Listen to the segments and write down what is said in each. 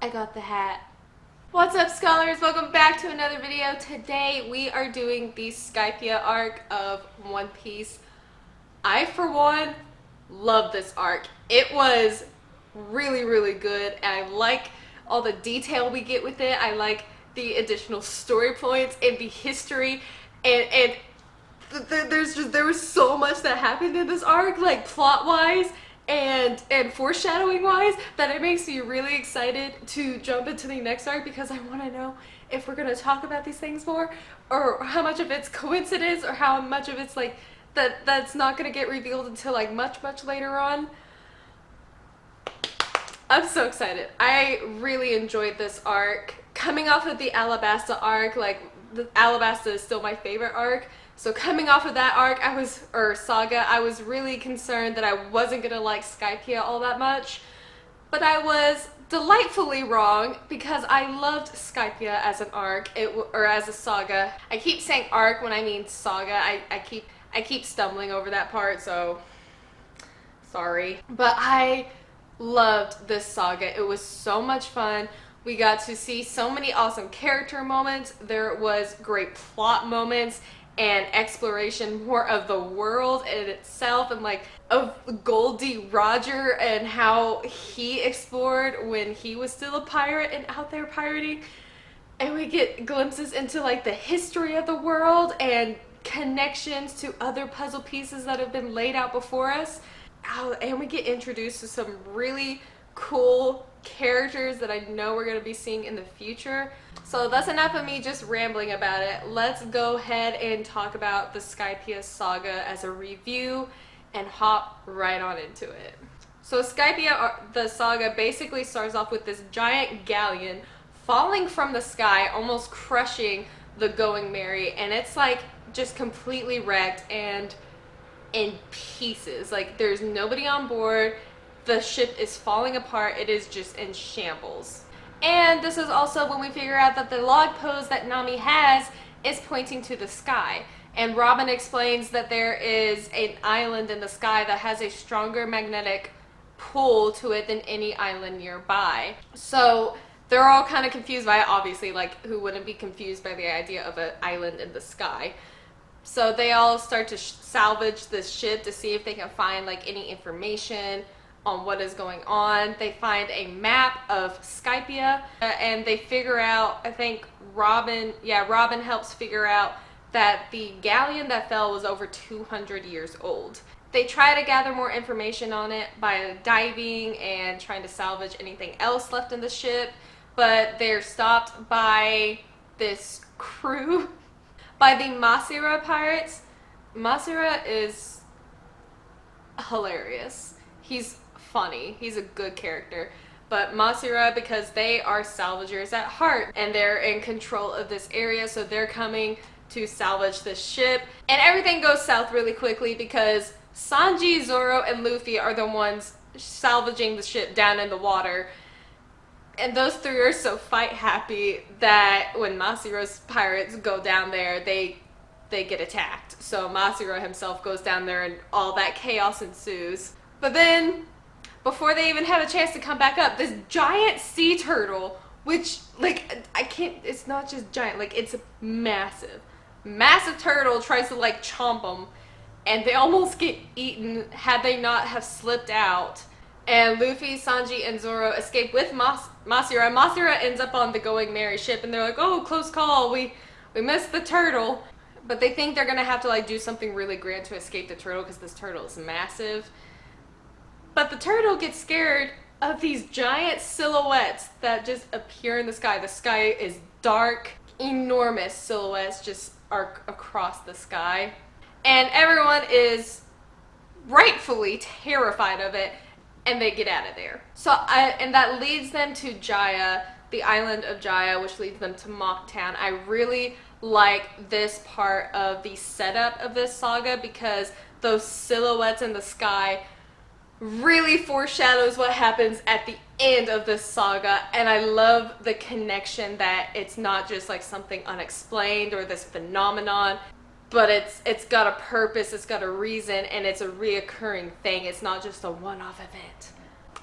I got the hat. What's up, scholars? Welcome back to another video. Today we are doing the Skypiea arc of One Piece. I, for one, love this arc. It was really good. I like all the detail we get with it. I like the additional story points and the history, and there was so much that happened in this arc, like plot wise and foreshadowing wise, that it makes me really excited to jump into the next arc, because I want to know if we're going to talk about these things more, or how much of it's coincidence, or how much of it's like that's not going to get revealed until like much later on. I'm so excited. I really enjoyed this arc. Coming off of the Alabasta arc, like, the Alabasta is still my favorite arc. So coming off of that arc, Saga, I was really concerned that I wasn't gonna like Skypiea all that much. But I was delightfully wrong, because I loved Skypiea as an arc, or as a saga. I keep saying arc when I mean saga. I keep stumbling over that part, so sorry. But I loved this saga. It was so much fun. We got to see so many awesome character moments. There was great plot moments and exploration more of the world in itself, and like of Goldie Roger and how he explored when he was still a pirate and out there pirating. And we get glimpses into like the history of the world and connections to other puzzle pieces that have been laid out before us. And we get introduced to some really cool characters that I know we're going to be seeing in the future. So that's enough of me just rambling about it. Let's go ahead and talk about the Skypiea saga as a review and hop right on into it. So Skypiea, the saga, basically starts off with this giant galleon falling from the sky, almost crushing the Going Merry, and it's like just completely wrecked and in pieces. Like, there's nobody on board. The ship is falling apart. It is just in shambles. And this is also when we figure out that the log pose that Nami has is pointing to the sky. And Robin explains that there is an island in the sky that has a stronger magnetic pull to it than any island nearby. So they're all kind of confused by it, obviously. Like, who wouldn't be confused by the idea of an island in the sky? So they all start to salvage this ship to see if they can find like any information on what is going on. They find a map of Skypiea, and they figure out, I think Robin helps figure out that the galleon that fell was over 200 years old. They try to gather more information on it by diving and trying to salvage anything else left in the ship, but they're stopped by this crew, by the Masira pirates. Masira is hilarious. He's funny. He's a good character. But Masira, because they are salvagers at heart, and they're in control of this area, so they're coming to salvage this ship. And everything goes south really quickly, because Sanji, Zoro, and Luffy are the ones salvaging the ship down in the water. And those three are so fight happy that when Masira's pirates go down there, they get attacked. So Masira himself goes down there and all that chaos ensues. But then, before they even have a chance to come back up, this giant sea turtle, which, like, it's not just giant, like, it's a massive turtle, tries to like chomp them, and they almost get eaten had they not have slipped out. And Luffy, Sanji, and Zoro escape with Masira. Masira ends up on the Going Merry ship, and they're like, oh, close call, we missed the turtle. But they think they're gonna have to like do something really grand to escape the turtle, because this turtle is massive. But the turtle gets scared of these giant silhouettes that just appear in the sky. The sky is dark, enormous silhouettes just are across the sky. And everyone is rightfully terrified of it, and they get out of there. And that leads them to Jaya, the island of Jaya, which leads them to Mont Town. I really like this part of the setup of this saga, because those silhouettes in the sky really foreshadows what happens at the end of this saga. And I love the connection that it's not just like something unexplained or this phenomenon, but it's got a purpose, it's got a reason, and it's a reoccurring thing. It's not just a one-off event.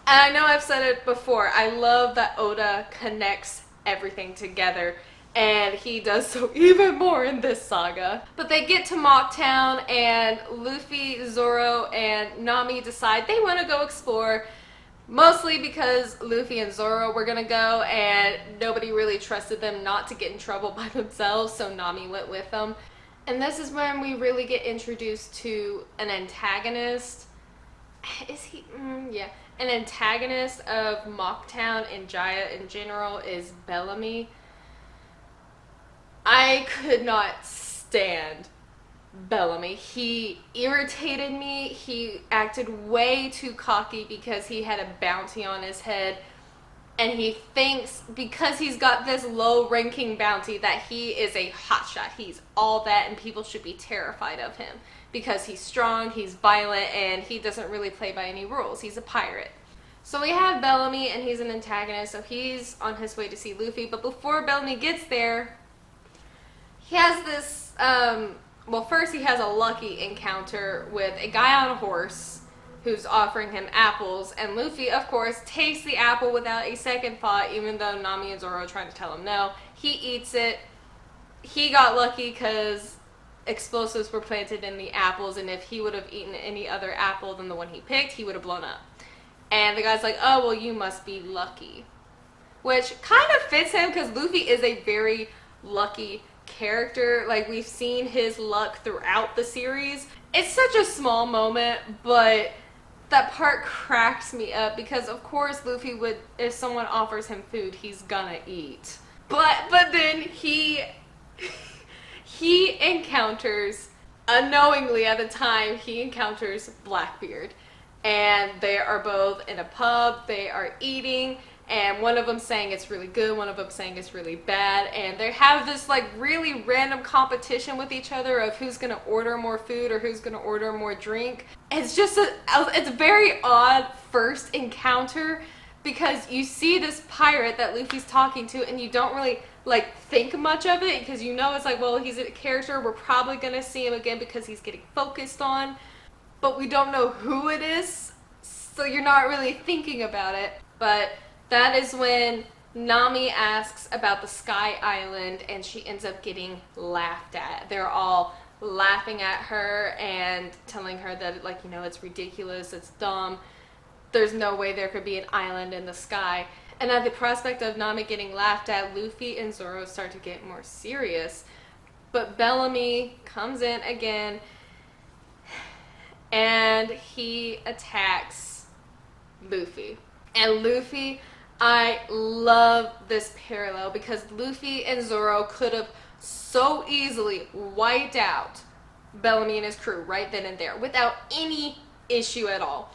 And I know I've said it before, I love that Oda connects everything together, and he does so even more in this saga. But they get to Mock Town, and Luffy, Zoro, and Nami decide they want to go explore, mostly because Luffy and Zoro were gonna go, and nobody really trusted them not to get in trouble by themselves, so Nami went with them. And this is when we really get introduced to an antagonist. Is he? Yeah. An antagonist of Mocktown and Jaya in general is Bellamy. I could not stand Bellamy. He irritated me. He acted way too cocky because he had a bounty on his head. And he thinks because he's got this low ranking bounty that he is a hotshot. He's all that, and people should be terrified of him because he's strong, he's violent, and he doesn't really play by any rules. He's a pirate. So we have Bellamy, and he's an antagonist, so he's on his way to see Luffy. But before Bellamy gets there, he has this, well, first he has a lucky encounter with a guy on a horse who's offering him apples, and Luffy, of course, takes the apple without a second thought, even though Nami and Zoro are trying to tell him no. He eats it. He got lucky because explosives were planted in the apples, and if he would have eaten any other apple than the one he picked, he would have blown up. And the guy's like, oh, well, you must be lucky. Which kind of fits him because Luffy is a very lucky character. Like, we've seen his luck throughout the series. It's such a small moment, but that part cracks me up because, of course, Luffy would, if someone offers him food, he's gonna eat. But then he encounters, unknowingly at the time, he encounters Blackbeard. And they are both in a pub, they are eating, and one of them saying it's really good, one of them saying it's really bad, and they have this like really random competition with each other of who's gonna order more food or who's gonna order more drink. It's just it's a very odd first encounter because you see this pirate that Luffy's talking to and you don't really like think much of it because you know it's like, well, he's a character, we're probably gonna see him again because he's getting focused on, but we don't know who it is, so you're not really thinking about it. But that is when Nami asks about the Sky Island and she ends up getting laughed at. They're all laughing at her and telling her that, like, you know, it's ridiculous, it's dumb, there's no way there could be an island in the sky. And at the prospect of Nami getting laughed at, Luffy and Zoro start to get more serious. But Bellamy comes in again and he attacks Luffy. And Luffy, I love this parallel because Luffy and Zoro could have so easily wiped out Bellamy and his crew right then and there without any issue at all.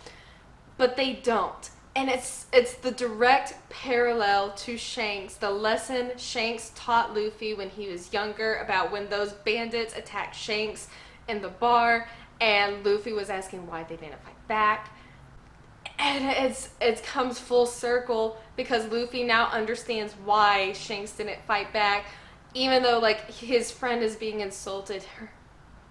But they don't. And it's the direct parallel to Shanks, the lesson Shanks taught Luffy when he was younger about when those bandits attacked Shanks in the bar and Luffy was asking why they didn't fight back. And it comes full circle because Luffy now understands why Shanks didn't fight back, even though like his friend is being insulted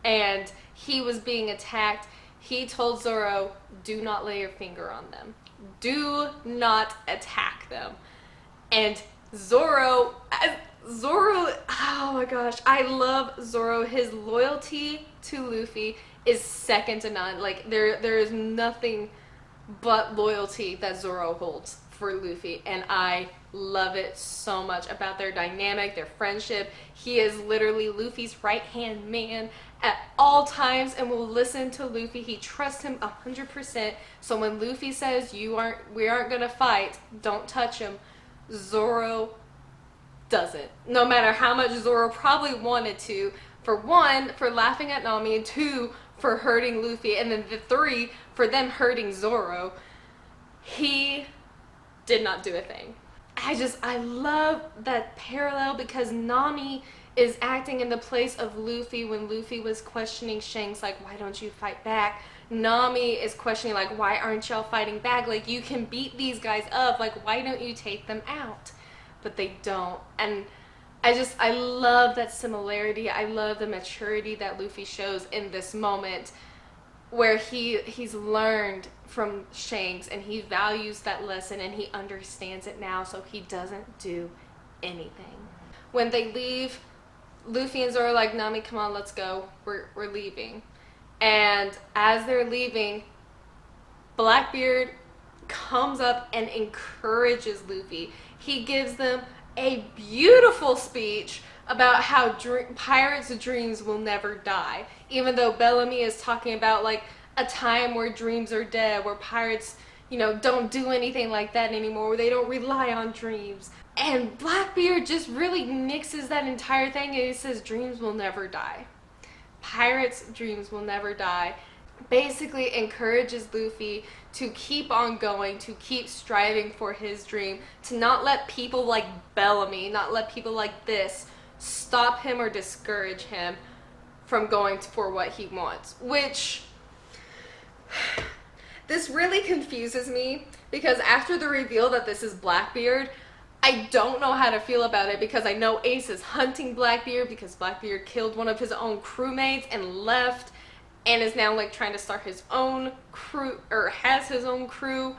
and he was being attacked. He told Zoro, do not lay your finger on them. Do not attack them. And Zoro, oh my gosh, I love Zoro. His loyalty to Luffy is second to none. Like there is nothing but loyalty that Zoro holds for Luffy, and I love it so much about their dynamic, their friendship. He is literally Luffy's right-hand man at all times and will listen to Luffy. He trusts him 100%. So when Luffy says we aren't gonna fight, don't touch him, Zoro doesn't. No matter how much Zoro probably wanted to, for one, for laughing at Nami, and two, for hurting Luffy, and then the three, for them hurting Zoro, he did not do a thing. I love that parallel because Nami is acting in the place of Luffy when Luffy was questioning Shanks, like, why don't you fight back? Nami is questioning, like, why aren't y'all fighting back? Like, you can beat these guys up, like, why don't you take them out? But they don't. And I love that similarity. I love the maturity that Luffy shows in this moment. where he's learned from Shanks and he values that lesson and he understands it now, so he doesn't do anything. When they leave, Luffy and Zoro are like, Nami, come on, let's go. We're leaving. And as they're leaving, Blackbeard comes up and encourages Luffy. He gives them a beautiful speech about how pirates' dreams will never die. Even though Bellamy is talking about like a time where dreams are dead, where pirates, don't do anything like that anymore, where they don't rely on dreams. And Blackbeard just really nixes that entire thing and he says dreams will never die. Pirates' dreams will never die. Basically encourages Luffy to keep on going, to keep striving for his dream, to not let people like Bellamy, not let people like this stop him or discourage him from going for what he wants. Which, this really confuses me, because after the reveal that this is Blackbeard, I don't know how to feel about it, because I know Ace is hunting Blackbeard because Blackbeard killed one of his own crewmates and left, and is now like trying to start his own crew, or has his own crew.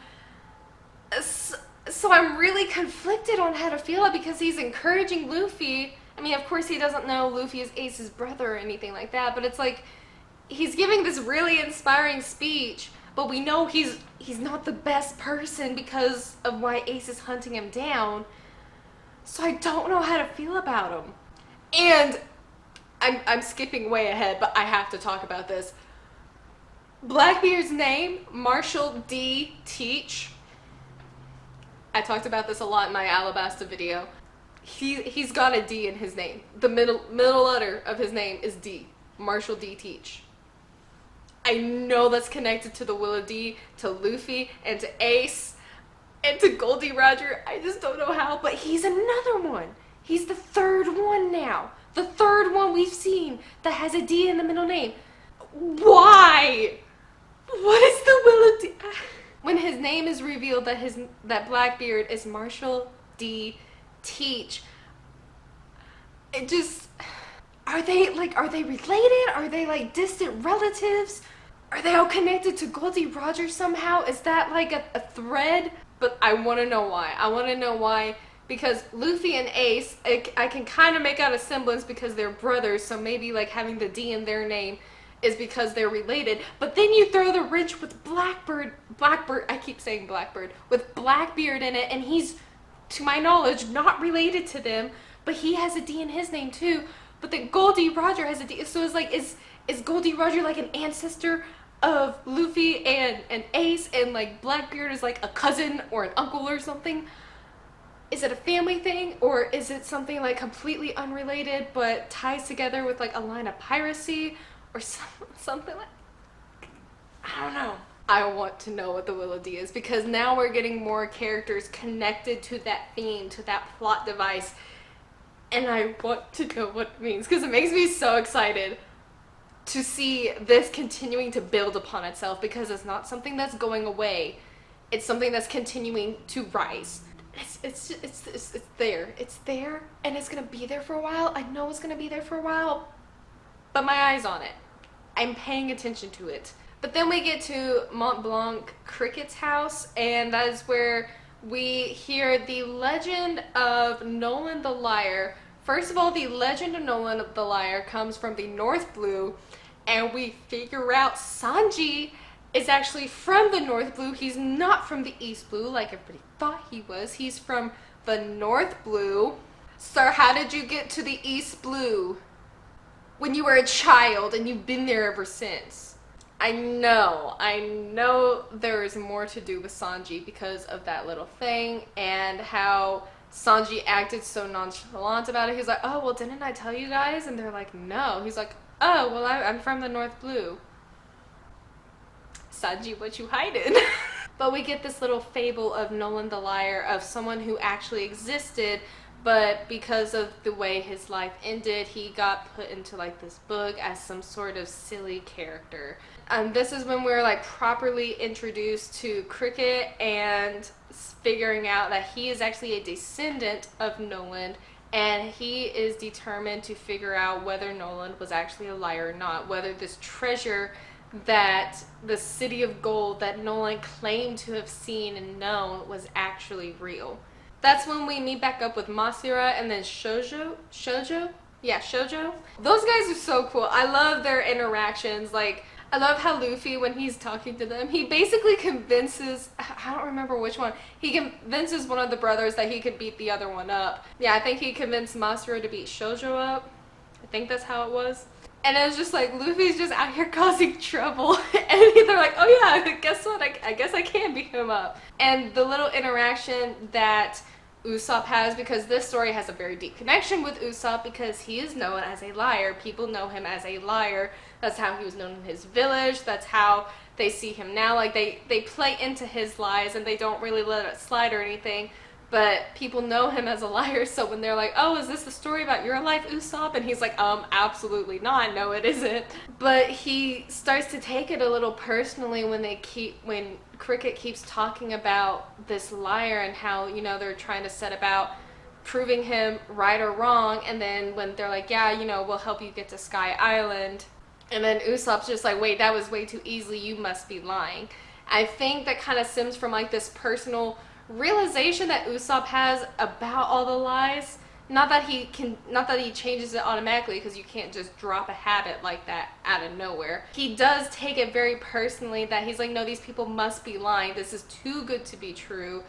So I'm really conflicted on how to feel it, because he's encouraging Luffy. I mean, of course he doesn't know Luffy is Ace's brother or anything like that, but it's like he's giving this really inspiring speech, but we know he's not the best person because of why Ace is hunting him down. So I don't know how to feel about him. And I'm skipping way ahead, but I have to talk about this. Blackbeard's name, Marshall D. Teach. I talked about this a lot in my Alabasta video. He's got a D in his name. The middle letter of his name is D. Marshall D. Teach. I know that's connected to the Willow D, to Luffy, and to Ace, and to Goldie Roger. I just don't know how, but he's another one. He's the third one now. The third one we've seen that has a D in the middle name. Why? What is the Willow D? When his name is revealed that Blackbeard is Marshall D. Teach, it just, are they related? Are they like distant relatives? Are they all connected to Goldie Roger somehow? Is that like a thread? But I want to know why. I want to know why, because Luffy and Ace, I can kind of make out a semblance because they're brothers, so maybe like having the D in their name is because they're related. But then you throw the wrench with Blackbeard, I keep saying Blackbeard, with Blackbeard in it, and he's, to my knowledge, not related to them, but he has a D in his name too. But then Goldie Roger has a D, so it's like, is Goldie Roger like an ancestor of Luffy and Ace, and like Blackbeard is like a cousin or an uncle or something? Is it a family thing, or is it something like completely unrelated but ties together with like a line of piracy or something like, I don't know. I want to know what the Willow D is, because now we're getting more characters connected to that theme, to that plot device, and I want to know what it means, because it makes me so excited to see this continuing to build upon itself, because it's not something that's going away. It's something that's continuing to rise. It's there. It's there, and it's gonna be there for a while. I know it's gonna be there for a while, but my eye's on it. I'm paying attention to it. But then we get to Mont Blanc Cricket's house, and that is where we hear the legend of Noland the Liar. First of all, the legend of Noland the Liar comes from the North Blue, and we figure out Sanji is actually from the North Blue. He's not from the East Blue like everybody thought he was. He's from the North Blue. Sir, how did you get to the East Blue when you were a child and you've been there ever since? I know there is more to do with Sanji because of that little thing, and how Sanji acted so nonchalant about it. He's like, oh, well, didn't I tell you guys? And they're like, no. He's like, oh, well, I'm from the North Blue. Sanji, what you hiding? But we get this little fable of Noland the Liar, of someone who actually existed, but because of the way his life ended, he got put into like this book as some sort of silly character. And this is when we're like properly introduced to Cricket and figuring out that he is actually a descendant of Noland, and he is determined to figure out whether Noland was actually a liar or not, whether this treasure that the city of gold that Noland claimed to have seen and known was actually real. That's when we meet back up with Masura and then Shoujo? Yeah, Shoujo. Those guys are so cool. I love their interactions. Like, I love how Luffy, when he's talking to them, he basically convinces, I don't remember which one, he convinces one of the brothers that he could beat the other one up. Yeah, I think he convinced Masura to beat Shoujo up. I think that's how it was. And it was just like, Luffy's just out here causing trouble. And they're like, oh yeah, guess what? I guess I can beat him up. And the little interaction that Usopp has, because this story has a very deep connection with Usopp because he is known as a liar. People know him as a liar. That's how he was known in his village. That's how they see him now. Like, they play into his lies and they don't really let it slide or anything. But people know him as a liar, so when they're like, oh, is this the story about your life, Usopp? And he's like, absolutely not, no it isn't. But he starts to take it a little personally when Cricket keeps talking about this liar and how, you know, they're trying to set about proving him right or wrong, and then when they're like, yeah, you know, we'll help you get to Sky Island. And then Usopp's just like, wait, that was way too easily, you must be lying. I think that kind of stems from like this personal realization that Usopp has about all the lies. Not that he changes it automatically, because you can't just drop a habit like that out of nowhere. He does take it very personally that he's like, no, these people must be lying. This is too good to be true.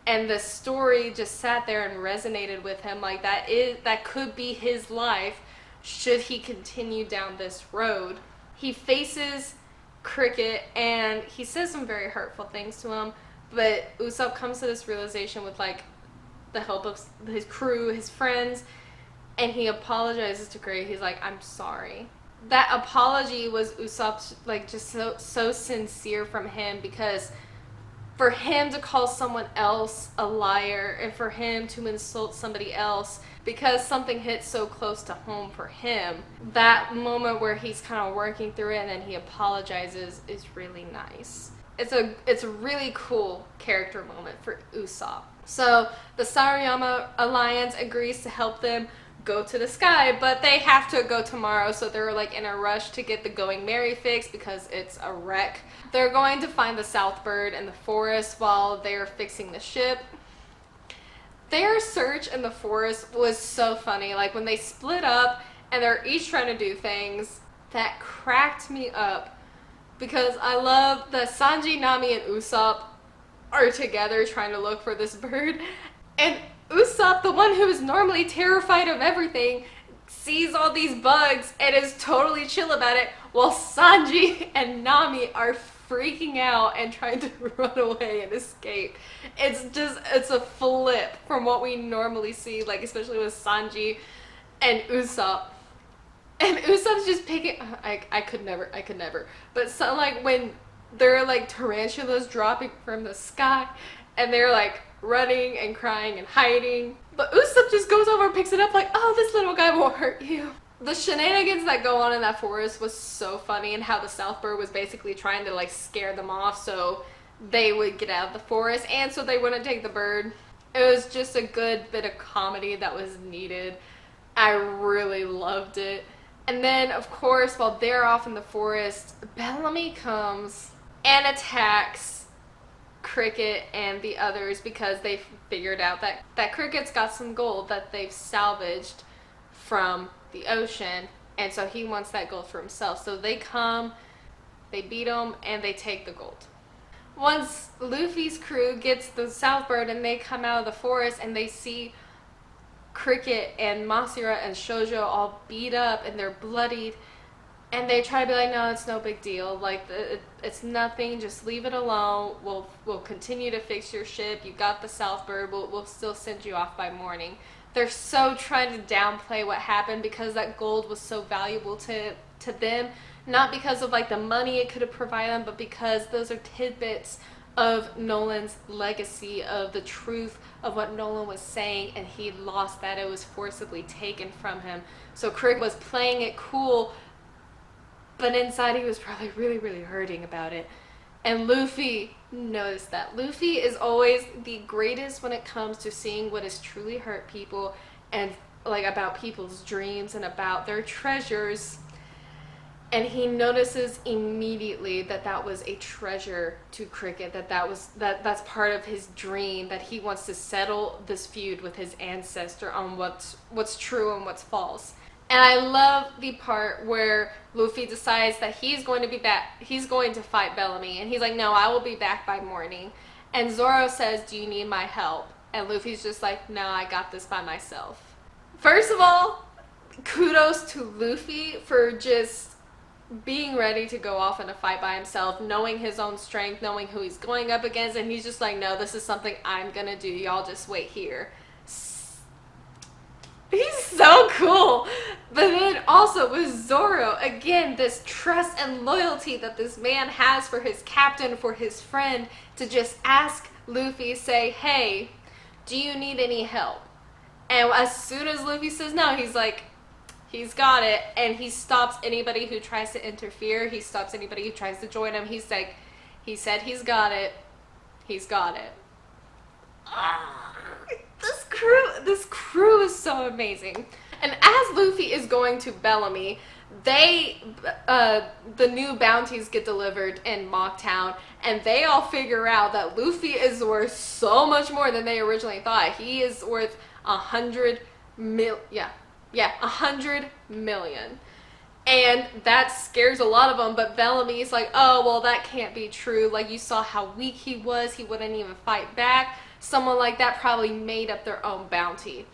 And the story just sat there and resonated with him, like that could be his life should he continue down this road. He faces Cricket and he says some very hurtful things to him. But Usopp comes to this realization with, like, the help of his crew, his friends, and he apologizes to Gray. He's like, I'm sorry. That apology was Usopp's, like, just so sincere from him, because for him to call someone else a liar and for him to insult somebody else because something hit so close to home for him, that moment where he's kind of working through it and then he apologizes is really nice. It's a really cool character moment for Usopp. So the Sarayama Alliance agrees to help them go to the sky, but they have to go tomorrow, so they're like in a rush to get the Going Merry fixed because it's a wreck. They're going to find the Southbird in the forest while they're fixing the ship. Their search in the forest was so funny. Like, when they split up and they're each trying to do things, that cracked me up. Because I love that Sanji, Nami, and Usopp are together trying to look for this bird. And Usopp, the one who is normally terrified of everything, sees all these bugs and is totally chill about it, while Sanji and Nami are freaking out and trying to run away and escape. It's a flip from what we normally see, like, especially with Sanji and Usopp. And Usopp's just picking. I could never. But so, like, when there are like tarantulas dropping from the sky, and they're like running and crying and hiding, but Usopp just goes over and picks it up, like, oh, this little guy won't hurt you. The shenanigans that go on in that forest was so funny, and how the Southbird was basically trying to like scare them off so they would get out of the forest and so they wouldn't take the bird. It was just a good bit of comedy that was needed. I really loved it. And then, of course, while they're off in the forest, Bellamy comes and attacks Cricket and the others because they figured out that Cricket's got some gold that they've salvaged from the ocean, and so he wants that gold for himself. So they come, they beat him, and they take the gold. Once Luffy's crew gets the Southbird and they come out of the forest and they see Cricket and Masura and Shoujo all beat up and they're bloodied, and they try to be like, no, it's no big deal, like, it's nothing, just leave it alone, we'll continue to fix your ship, you got the Southbird, we'll still send you off by morning. They're so trying to downplay what happened because that gold was so valuable to them, not because of like the money it could have provided them, but because those are tidbits of Noland's legacy, of the truth of what Noland was saying, and he lost that. It was forcibly taken from him. So Crick was playing it cool, but inside he was probably really, really hurting about it. And Luffy noticed that. Luffy is always the greatest when it comes to seeing what has truly hurt people, and like about people's dreams and about their treasures. and he notices immediately that that was a treasure to Cricket, that's part of his dream, that he wants to settle this feud with his ancestor on what's true and what's false. And I love the part where Luffy decides that he's going to fight Bellamy, and he's like, no, I will be back by morning. And Zoro says, do you need my help? And Luffy's just like, no, I got this by myself. First of all, kudos to Luffy for just being ready to go off in a fight by himself, knowing his own strength, knowing who he's going up against, and he's just like, no, this is something I'm gonna do. Y'all just wait here. He's so cool. But then also with Zoro, again, this trust and loyalty that this man has for his captain, for his friend, to just ask Luffy, say, hey, do you need any help? And as soon as Luffy says no, he's like, he's got it, and he stops anybody who tries to interfere. He stops anybody who tries to join him. He's like, he said he's got it. He's got it. This crew is so amazing. And as Luffy is going to Bellamy, the new bounties get delivered in Mocktown, and they all figure out that Luffy is worth so much more than they originally thought. He is worth 100 million. And that scares a lot of them, but Bellamy's like, oh, well, that can't be true. Like, you saw how weak he was. He wouldn't even fight back. Someone like that probably made up their own bounty.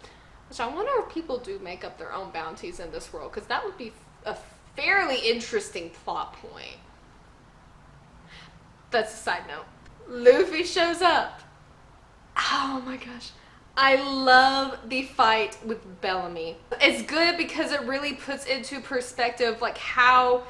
Which I wonder if people do make up their own bounties in this world, because that would be a fairly interesting plot point. That's a side note. Luffy shows up. Oh my gosh. I love the fight with Bellamy. It's good because it really puts into perspective like how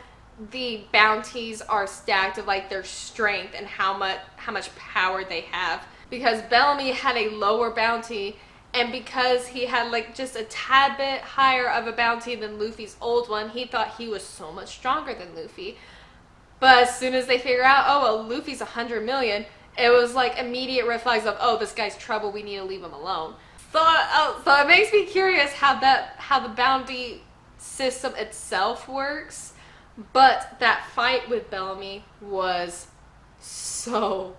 the bounties are stacked, of like their strength and how much power they have. Because Bellamy had a lower bounty, and because he had like just a tad bit higher of a bounty than Luffy's old one, he thought he was so much stronger than Luffy. But as soon as they figure out, oh, well, Luffy's 100 million, it was like immediate red flags of, oh, this guy's trouble, we need to leave him alone. So it makes me curious how the bounty system itself works. But that fight with Bellamy was so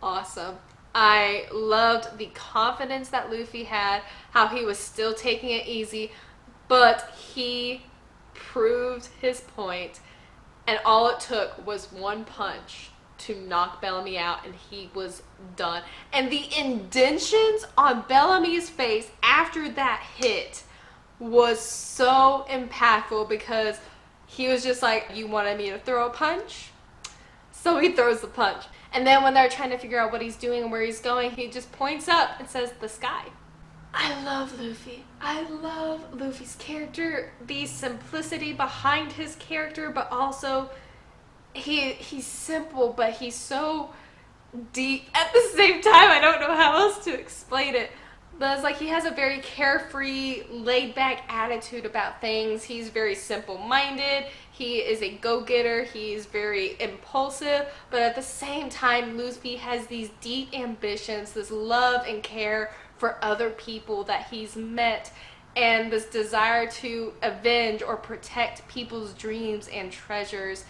awesome. I loved the confidence that Luffy had, how he was still taking it easy, but he proved his point, and all it took was one punch to knock Bellamy out, and he was done. And the indentions on Bellamy's face after that hit was so impactful, because he was just like, you wanted me to throw a punch? So he throws the punch. And then when they're trying to figure out what he's doing and where he's going, he just points up and says, the sky. I love Luffy. I love Luffy's character, the simplicity behind his character, but also he's simple, but he's so deep at the same time. I don't know how else to explain it. But it's like he has a very carefree, laid-back attitude about things. He's very simple-minded. He is a go-getter. He's very impulsive. But at the same time, Luffy has these deep ambitions, this love and care for other people that he's met, and this desire to avenge or protect people's dreams and treasures.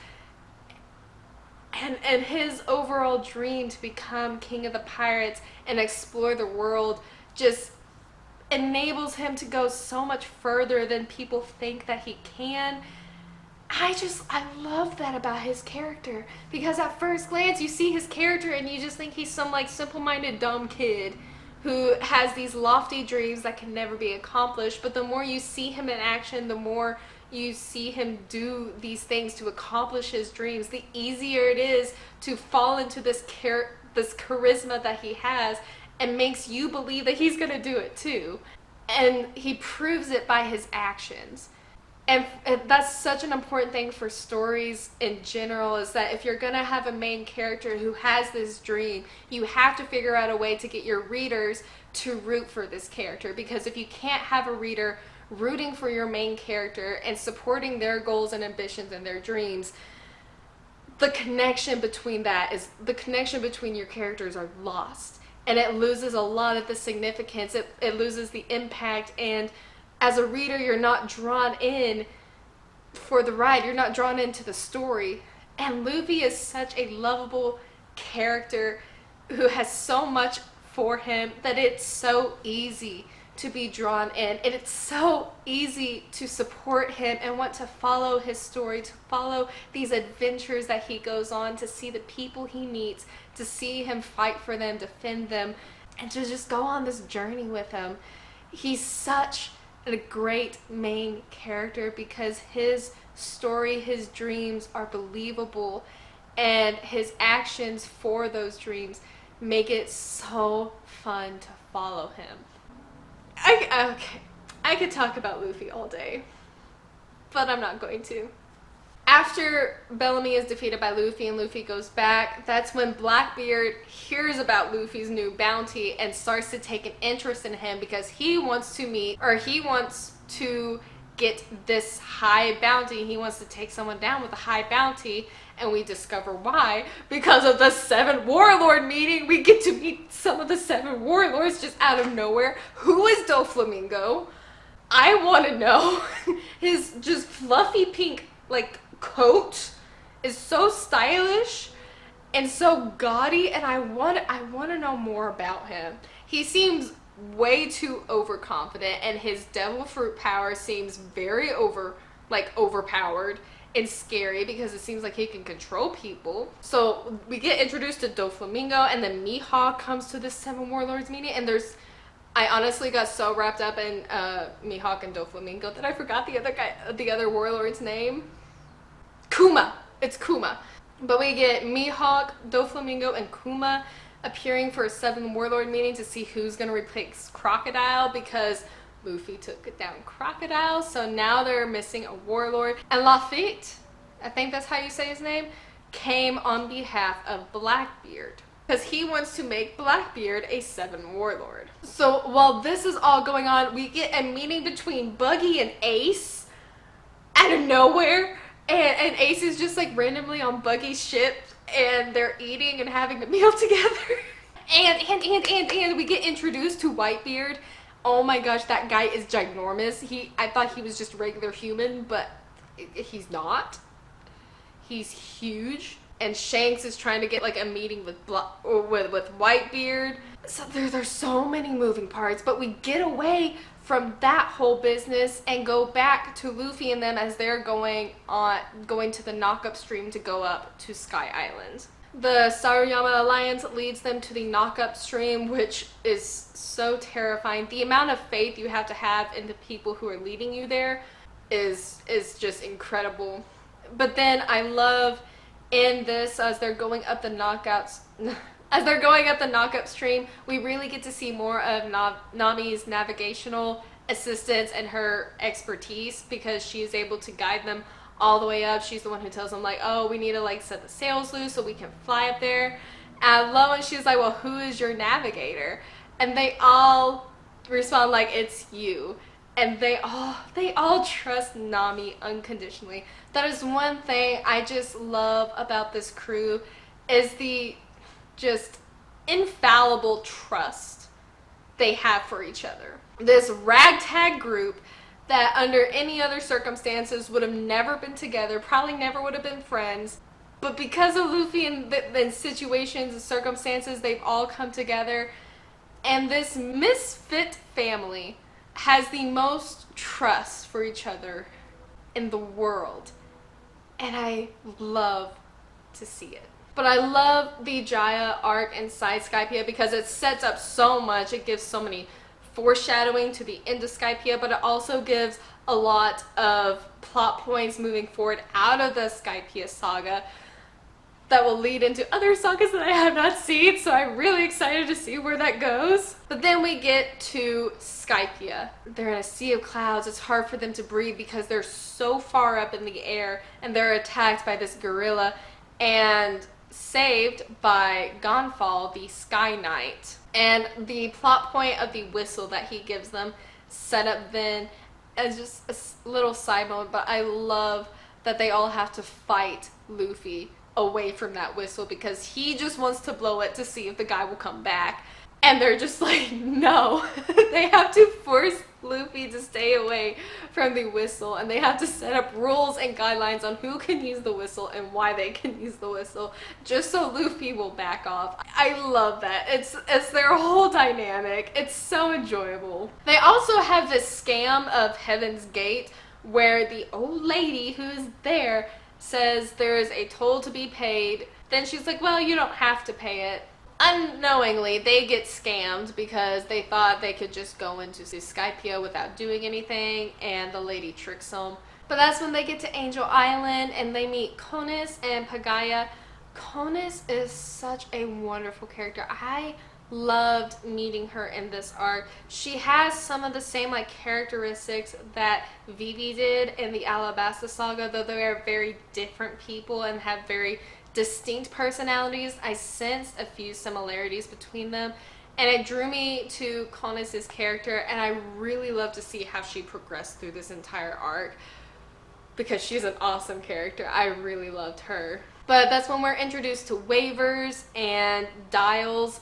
And his overall dream to become king of the pirates and explore the world just enables him to go so much further than people think that he can. I love that about his character, because at first glance you see his character and you just think he's some like simple-minded dumb kid who has these lofty dreams that can never be accomplished. But the more you see him in action, the more you see him do these things to accomplish his dreams, the easier it is to fall into this charisma that he has, and makes you believe that he's gonna do it too. And he proves it by his actions. And that's such an important thing for stories in general, is that if you're gonna have a main character who has this dream, you have to figure out a way to get your readers to root for this character. Because if you can't have a reader rooting for your main character and supporting their goals and ambitions and their dreams, the connection between your characters are lost. And it loses a lot of the significance. It loses the impact. And as a reader, you're not drawn in for the ride. You're not drawn into the story. And Luffy is such a lovable character who has so much for him that it's so easy to be drawn in, and it's so easy to support him and want to follow his story, to follow these adventures that he goes on, to see the people he meets, to see him fight for them, defend them, and to just go on this journey with him. He's such a great main character because his story, his dreams are believable, and his actions for those dreams make it so fun to follow him. I could talk about Luffy all day, but I'm not going to. After Bellamy is defeated by Luffy and Luffy goes back, that's when Blackbeard hears about Luffy's new bounty and starts to take an interest in him because he wants to get this high bounty. He wants to take someone down with a high bounty, and we discover why. Because of the 7 Warlord meeting, we get to meet some of the 7 Warlords just out of nowhere. Who is Doflamingo? I want to know. His just fluffy pink like coat is so stylish and so gaudy, and I want to know more about him. He seems way too overconfident, and his devil fruit power seems very overpowered and scary because it seems like he can control people. So we get introduced to Doflamingo, and then Mihawk comes to this 7 Warlords meeting, and I honestly got so wrapped up in Mihawk and Doflamingo that I forgot the other warlord's name. Kuma. It's Kuma. But we get Mihawk, Doflamingo, and Kuma appearing for a 7 Warlord meeting to see who's going to replace Crocodile, because Luffy took down Crocodile, so now they're missing a Warlord. And Lafitte, I think that's how you say his name, came on behalf of Blackbeard because he wants to make Blackbeard a 7 Warlord. So while this is all going on, we get a meeting between Buggy and Ace out of nowhere, and Ace is just like randomly on Buggy's ship, and they're eating and having a meal together. And we get introduced to Whitebeard. Oh my gosh, that guy is ginormous. I thought he was just regular human, but he's not. He's huge. And Shanks is trying to get like a meeting with Whitebeard. So there's so many moving parts, but we get away from that whole business and go back to Luffy and them as they're going to the knock-up stream to go up to Sky Island. The Saruyama Alliance leads them to the knock-up stream, which is so terrifying. The amount of faith you have to have in the people who are leading you there is just incredible. But then I love in this, as they're going up the knock-up stream, we really get to see more of Nami's navigational assistance and her expertise, because she is able to guide them all the way up. She's the one who tells them like, oh, we need to like set the sails loose so we can fly up there. And I love when she's like, well, who is your navigator? And they all respond like, it's you. And they all trust Nami unconditionally. That is one thing I just love about this crew, is the just infallible trust they have for each other. This ragtag group that under any other circumstances would have never been together, probably never would have been friends, but because of Luffy and the situations and circumstances, they've all come together, and this misfit family has the most trust for each other in the world, and I love to see it. But I love the Jaya arc inside Skypiea because it sets up so much. It gives so many foreshadowing to the end of Skypiea, but it also gives a lot of plot points moving forward out of the Skypiea saga that will lead into other sagas that I have not seen, so I'm really excited to see where that goes. But then we get to Skypiea. They're in a sea of clouds. It's hard for them to breathe because they're so far up in the air, and they're attacked by this gorilla and saved by Gonfall, the Sky Knight. And the plot point of the whistle that he gives them set up then as just a little side moment, but I love that they all have to fight Luffy away from that whistle because he just wants to blow it to see if the guy will come back, and they're just like, no. They have to force Luffy to stay away from the whistle, and they have to set up rules and guidelines on who can use the whistle and why they can use the whistle, just so Luffy will back off. I love that. It's their whole dynamic. It's so enjoyable. They also have this scam of Heaven's Gate, where the old lady who is there says there is a toll to be paid. Then she's like, well, you don't have to pay it. Unknowingly, they get scammed because they thought they could just go into Skypiea without doing anything, and the lady tricks them. But that's when they get to Angel Island and they meet Konis and Pagaya. Konis is such a wonderful character. I loved meeting her in this arc. She has some of the same like characteristics that Vivi did in the Alabasta Saga, though they are very different people and have very distinct personalities. I sensed a few similarities between them, and it drew me to Konis's character, and I really love to see how she progressed through this entire arc because she's an awesome character. I really loved her. But that's when we're introduced to waivers and dials,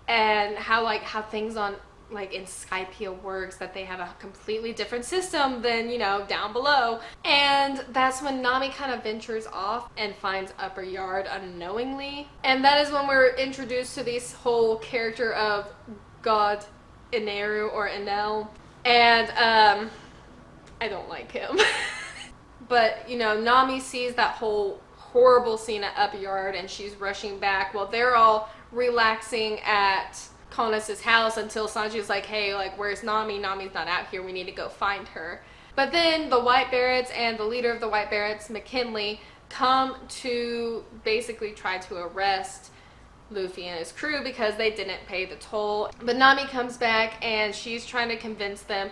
and how things on like in Skypiea works, that they have a completely different system than, you know, down below. And that's when Nami kind of ventures off and finds Upper Yard unknowingly. And that is when we're introduced to this whole character of God Enel or Enel. And I don't like him. But, you know, Nami sees that whole horrible scene at Upper Yard and she's rushing back while they're all relaxing at Konis' house until Sanji's like, hey, like, where's Nami? Nami's not out here. We need to go find her. But then the White Barretts and the leader of the White Barretts, McKinley, come to basically try to arrest Luffy and his crew because they didn't pay the toll. But Nami comes back and she's trying to convince them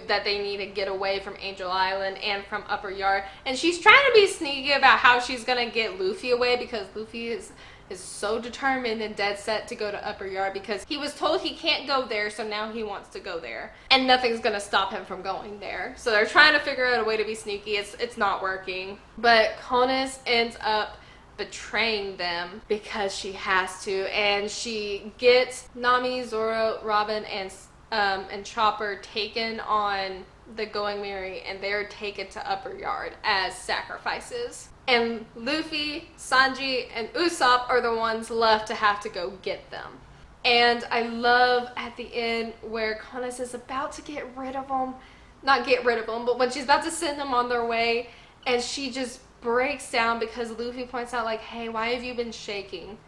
that they need to get away from Angel Island and from Upper Yard. And she's trying to be sneaky about how she's gonna get Luffy away, because Luffy is so determined and dead set to go to Upper Yard because he was told he can't go there, so now he wants to go there. And nothing's gonna stop him from going there. So they're trying to figure out a way to be sneaky. It's not working. But Konis ends up betraying them because she has to, and she gets Nami, Zoro, Robin, and Chopper taken on the Going Merry, and they're taken to Upper Yard as sacrifices. And Luffy, Sanji, and Usopp are the ones left to have to go get them. And I love at the end where Konis is about to get rid of them. Not get rid of them, but when she's about to send them on their way, and she just breaks down because Luffy points out like, hey, why have you been shaking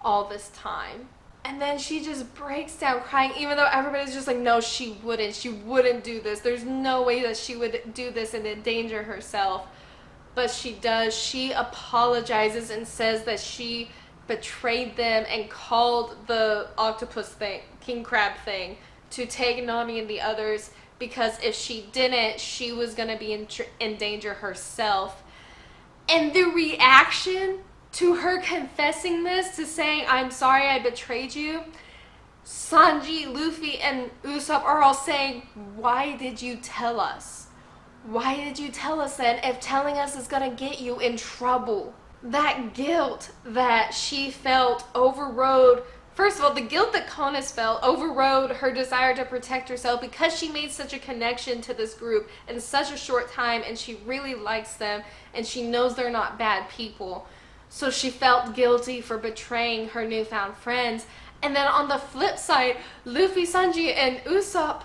all this time? And then she just breaks down crying, even though everybody's just like, no, she wouldn't do this. There's no way that she would do this and endanger herself. But she does. She apologizes and says that she betrayed them and called the octopus thing, king crab thing, to take Nami and the others, because if she didn't, she was going to be in danger herself. And the reaction to her confessing this, to saying, I'm sorry I betrayed you, Sanji, Luffy, and Usopp are all saying, why did you tell us? Why did you tell us then if telling us is gonna get you in trouble? That guilt that she felt overrode, first of all, the guilt that Konis felt overrode her desire to protect herself because she made such a connection to this group in such a short time, and she really likes them and she knows they're not bad people. So she felt guilty for betraying her newfound friends. And then on the flip side, Luffy, Sanji, and Usopp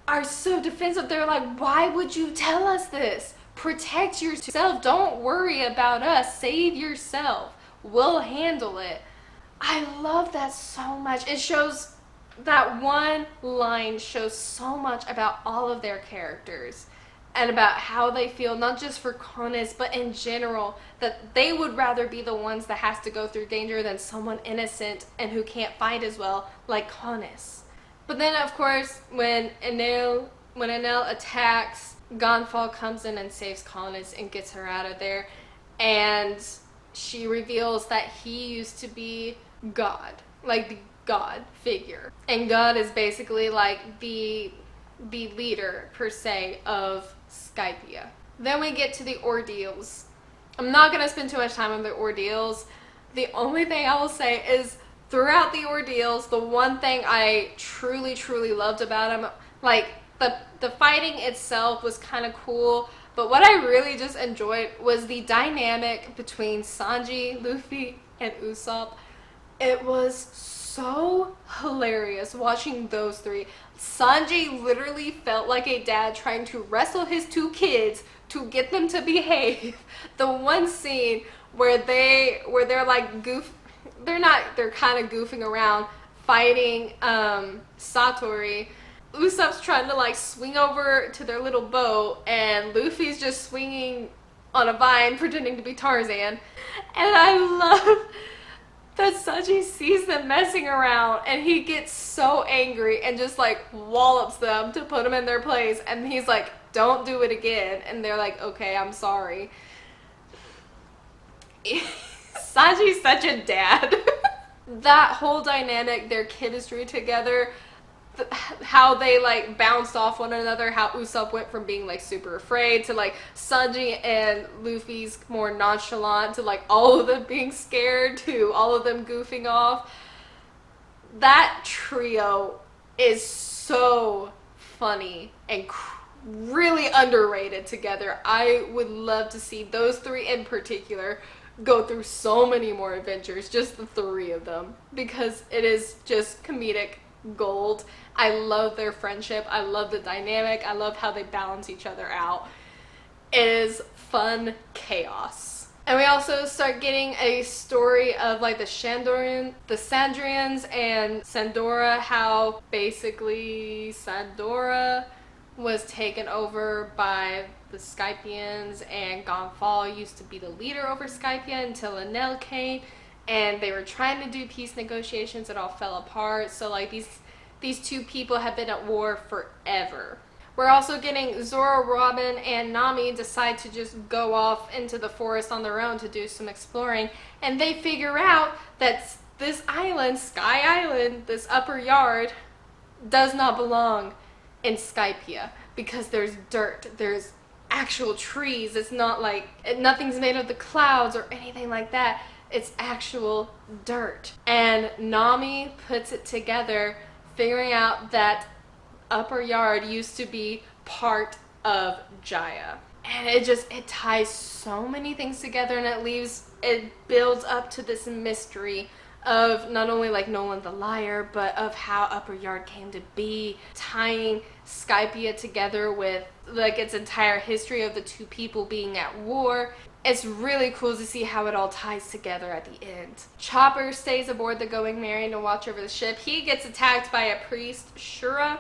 are so defensive. They're like, why would you tell us this? Protect yourself. Don't worry about us. Save yourself. We'll handle it. I love that so much. It shows, that one line shows so much about all of their characters and about how they feel, not just for Konis, but in general, that they would rather be the ones that has to go through danger than someone innocent and who can't fight as well, like Konis. But then, of course, when Enel attacks, Gonfall comes in and saves Konis and gets her out of there. And she reveals that he used to be God, like the God figure. And God is basically like the leader, per se, of Skypiea. Then we get to the Ordeals. I'm not going to spend too much time on the Ordeals. The only thing I will say is, throughout the Ordeals, the one thing I truly, truly loved about him, like, The fighting itself was kind of cool, but what I really just enjoyed was the dynamic between Sanji, Luffy, and Usopp. It was so hilarious watching those three. Sanji literally felt like a dad trying to wrestle his two kids to get them to behave. The one scene where they're like they're kind of goofing around fighting Satori. Usopp's trying to like swing over to their little boat, and Luffy's just swinging on a vine pretending to be Tarzan. And I love that Sanji sees them messing around, and he gets so angry and just like wallops them to put them in their place, and he's like, don't do it again, and they're like, okay, I'm sorry. Sanji's such a dad. That whole dynamic, their chemistry together, how they like bounced off one another, how Usopp went from being like super afraid to like Sanji and Luffy's more nonchalant to like all of them being scared to all of them goofing off. That trio is so funny and really underrated together. I would love to see those three in particular go through so many more adventures, just the three of them, because it is just comedic gold. I love their friendship. I love the dynamic. I love how they balance each other out. It is fun chaos. And we also start getting a story of like the Sandrians and Sandora, how basically Sandora was taken over by the Skypeans, and Gonfall used to be the leader over Skypiea until Enel came, and they were trying to do peace negotiations. It all fell apart. So like these two people have been at war forever. We're also getting Zoro, Robin, and Nami decide to just go off into the forest on their own to do some exploring, and they figure out that this island, Sky Island, this upper yard, does not belong in Skypiea because there's dirt, there's actual trees. It's not like nothing's made of the clouds or anything like that. It's actual dirt. And Nami puts it together, figuring out that upper yard used to be part of Jaya. And it ties so many things together, and it builds up to this mystery of not only like Noland the liar, but of how upper yard came to be, tying Skypiea together with like its entire history of the two people being at war. It's really cool to see how it all ties together at the end. Chopper stays aboard the Going Merry to watch over the ship. He gets attacked by a priest, Shura,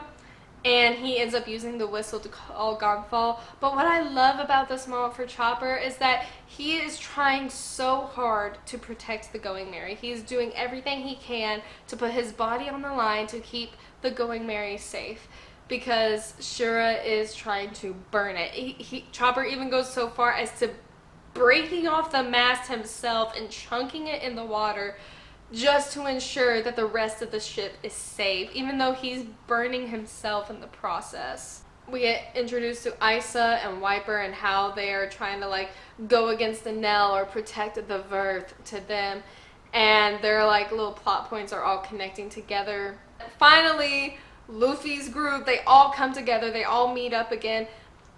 and he ends up using the whistle to call Gonfall. But what I love about this moment for Chopper is that he is trying so hard to protect the Going Merry. He's doing everything he can to put his body on the line to keep the Going Merry safe, because Shura is trying to burn it. Chopper even goes so far as to breaking off the mast himself and chunking it in the water just to ensure that the rest of the ship is safe, even though he's burning himself in the process. We get introduced to Isa and Wiper and how they are trying to like go against Enel or protect the Verth to them, and their like little plot points are all connecting together. Finally, Luffy's group, they all come together, they all meet up again.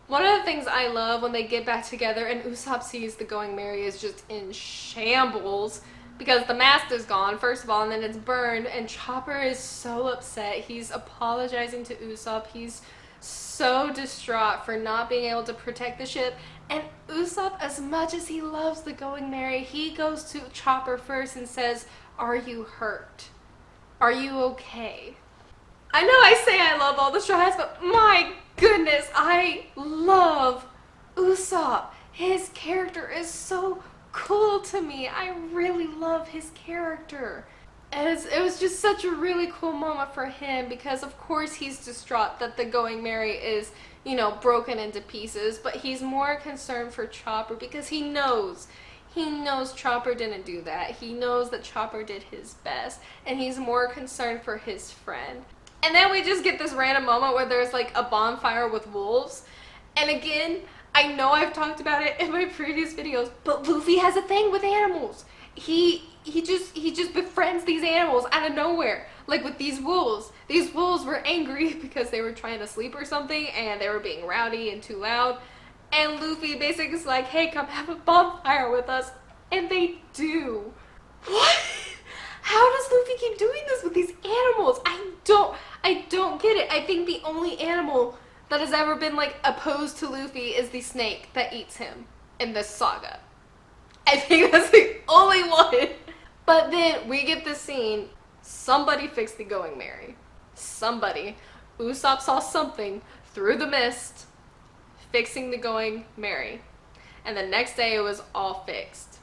One of the things I love when they get back together and Usopp sees the Going Merry is just in shambles because the mast is gone, first of all, and then it's burned, and Chopper is so upset. He's apologizing to Usopp. He's so distraught for not being able to protect the ship. And Usopp, as much as he loves the Going Merry, he goes to Chopper first and says, "Are you hurt? Are you okay?" I know I say I love all the Straw Hats, but my goodness, I love Usopp. His character is so cool to me. I really love his character. It was just such a really cool moment for him because of course he's distraught that the Going Merry is, you know, broken into pieces, but he's more concerned for Chopper because he knows Chopper didn't do that. He knows that Chopper did his best, and he's more concerned for his friend. And then we just get this random moment where there's like a bonfire with wolves. And again, I know I've talked about it in my previous videos, but Luffy has a thing with animals. He just befriends these animals out of nowhere, like with these wolves. These wolves were angry because they were trying to sleep or something, and they were being rowdy and too loud. And Luffy basically is like, hey, come have a bonfire with us. And they do. What? How does Luffy keep doing this with these animals? I don't get it. I think the only animal that has ever been like opposed to Luffy is the snake that eats him in this saga. I think that's the only one. But then we get this scene. Somebody fixed the Going Merry. Somebody. Usopp saw something through the mist fixing the Going Merry. And the next day it was all fixed.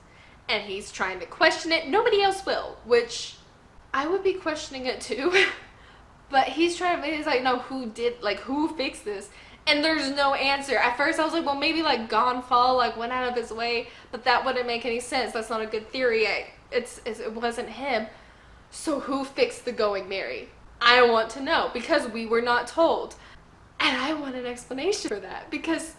And he's trying to question it. Nobody else will, which I would be questioning it too. But he's like, no, who fixed this? And there's no answer. At first I was like, well, maybe like Gonfall like went out of his way, but that wouldn't make any sense. That's not a good theory. It wasn't him. So who fixed the Going Merry? I want to know, because we were not told. And I want an explanation for that, because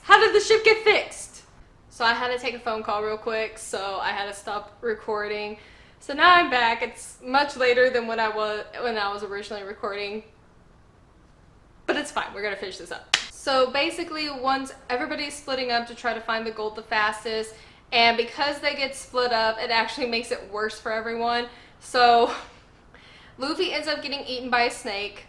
how did the ship get fixed? So I had to take a phone call real quick, so I had to stop recording. So now I'm back. It's much later than when I was originally recording. But it's fine. We're going to finish this up. So basically, once everybody's splitting up to try to find the gold the fastest, and because they get split up, it actually makes it worse for everyone. So Luffy ends up getting eaten by a snake,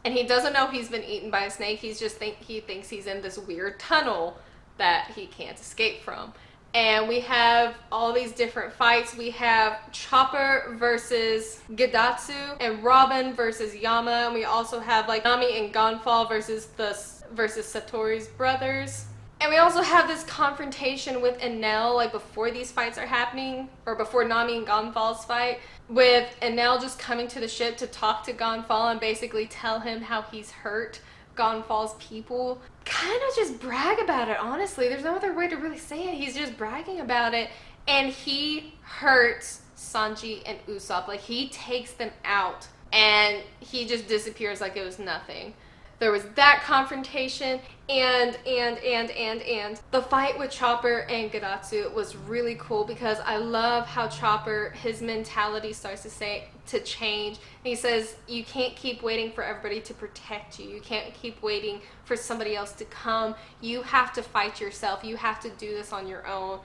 and he doesn't know he's been eaten by a snake. He thinks he's in this weird tunnel that he can't escape from. And we have all these different fights. We have Chopper versus Gidatsu, and Robin versus Yama, and we also have like Nami and Gonfall versus Satori's brothers. And we also have this confrontation with Enel, like before these fights are happening, or before Nami and Gonfall's fight, with Enel just coming to the ship to talk to Gonfall and basically tell him how he's hurt Gonfall's people. Kind of just brag about it, honestly. There's no other way to really say it. He's just bragging about it. And he hurts Sanji and Usopp. Like, he takes them out and he just disappears like it was nothing. There was that confrontation, and the fight with Chopper and Gidatsu was really cool, because I love how Chopper, his mentality starts to change. And he says, you can't keep waiting for everybody to protect you. You can't keep waiting for somebody else to come. You have to fight yourself. You have to do this on your own.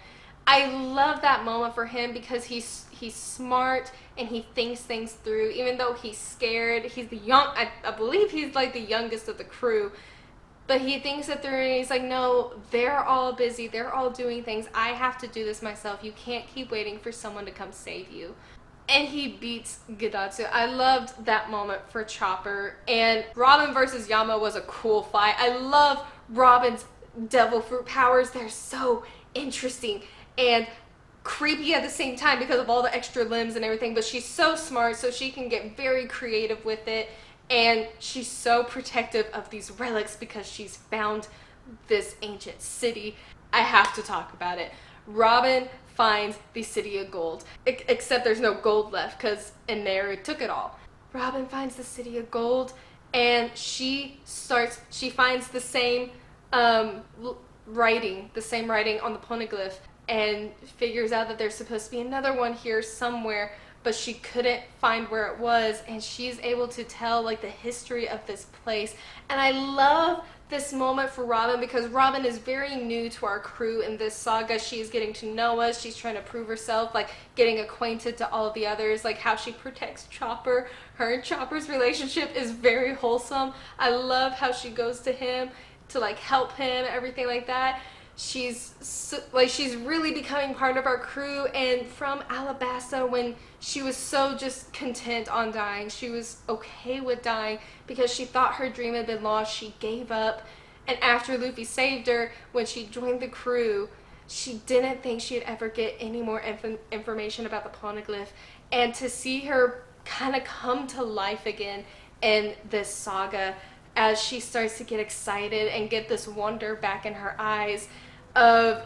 I love that moment for him, because he's smart and he thinks things through. Even though he's scared, he's the I believe he's like the youngest of the crew, but he thinks it through and he's like, no, they're all busy, they're all doing things, I have to do this myself. You can't keep waiting for someone to come save you. And he beats Gidatsu. I loved that moment for Chopper. And Robin versus Yama was a cool fight. I love Robin's devil fruit powers. They're so interesting and creepy at the same time because of all the extra limbs and everything, but she's so smart, so she can get very creative with it. And she's so protective of these relics because she's found this ancient city. I have to talk about it. Robin finds the city of gold, except there's no gold left because Enel took it all. Robin finds the city of gold, and she finds the same writing on the poneglyph, and figures out that there's supposed to be another one here somewhere, but she couldn't find where it was, and she's able to tell like the history of this place. And I love this moment for Robin, because Robin is very new to our crew in this saga. She's getting to know us, she's trying to prove herself, like getting acquainted to all of the others, like how she protects Chopper. Her and Chopper's relationship is very wholesome. I love how she goes to him to like help him, everything like that. She's really becoming part of our crew. And from Alabasta, when she was so just content on dying, she was okay with dying because she thought her dream had been lost. She gave up, and after Luffy saved her, when she joined the crew, she didn't think she'd ever get any more information about the poneglyph. And to see her kind of come to life again in this saga, as she starts to get excited and get this wonder back in her eyes of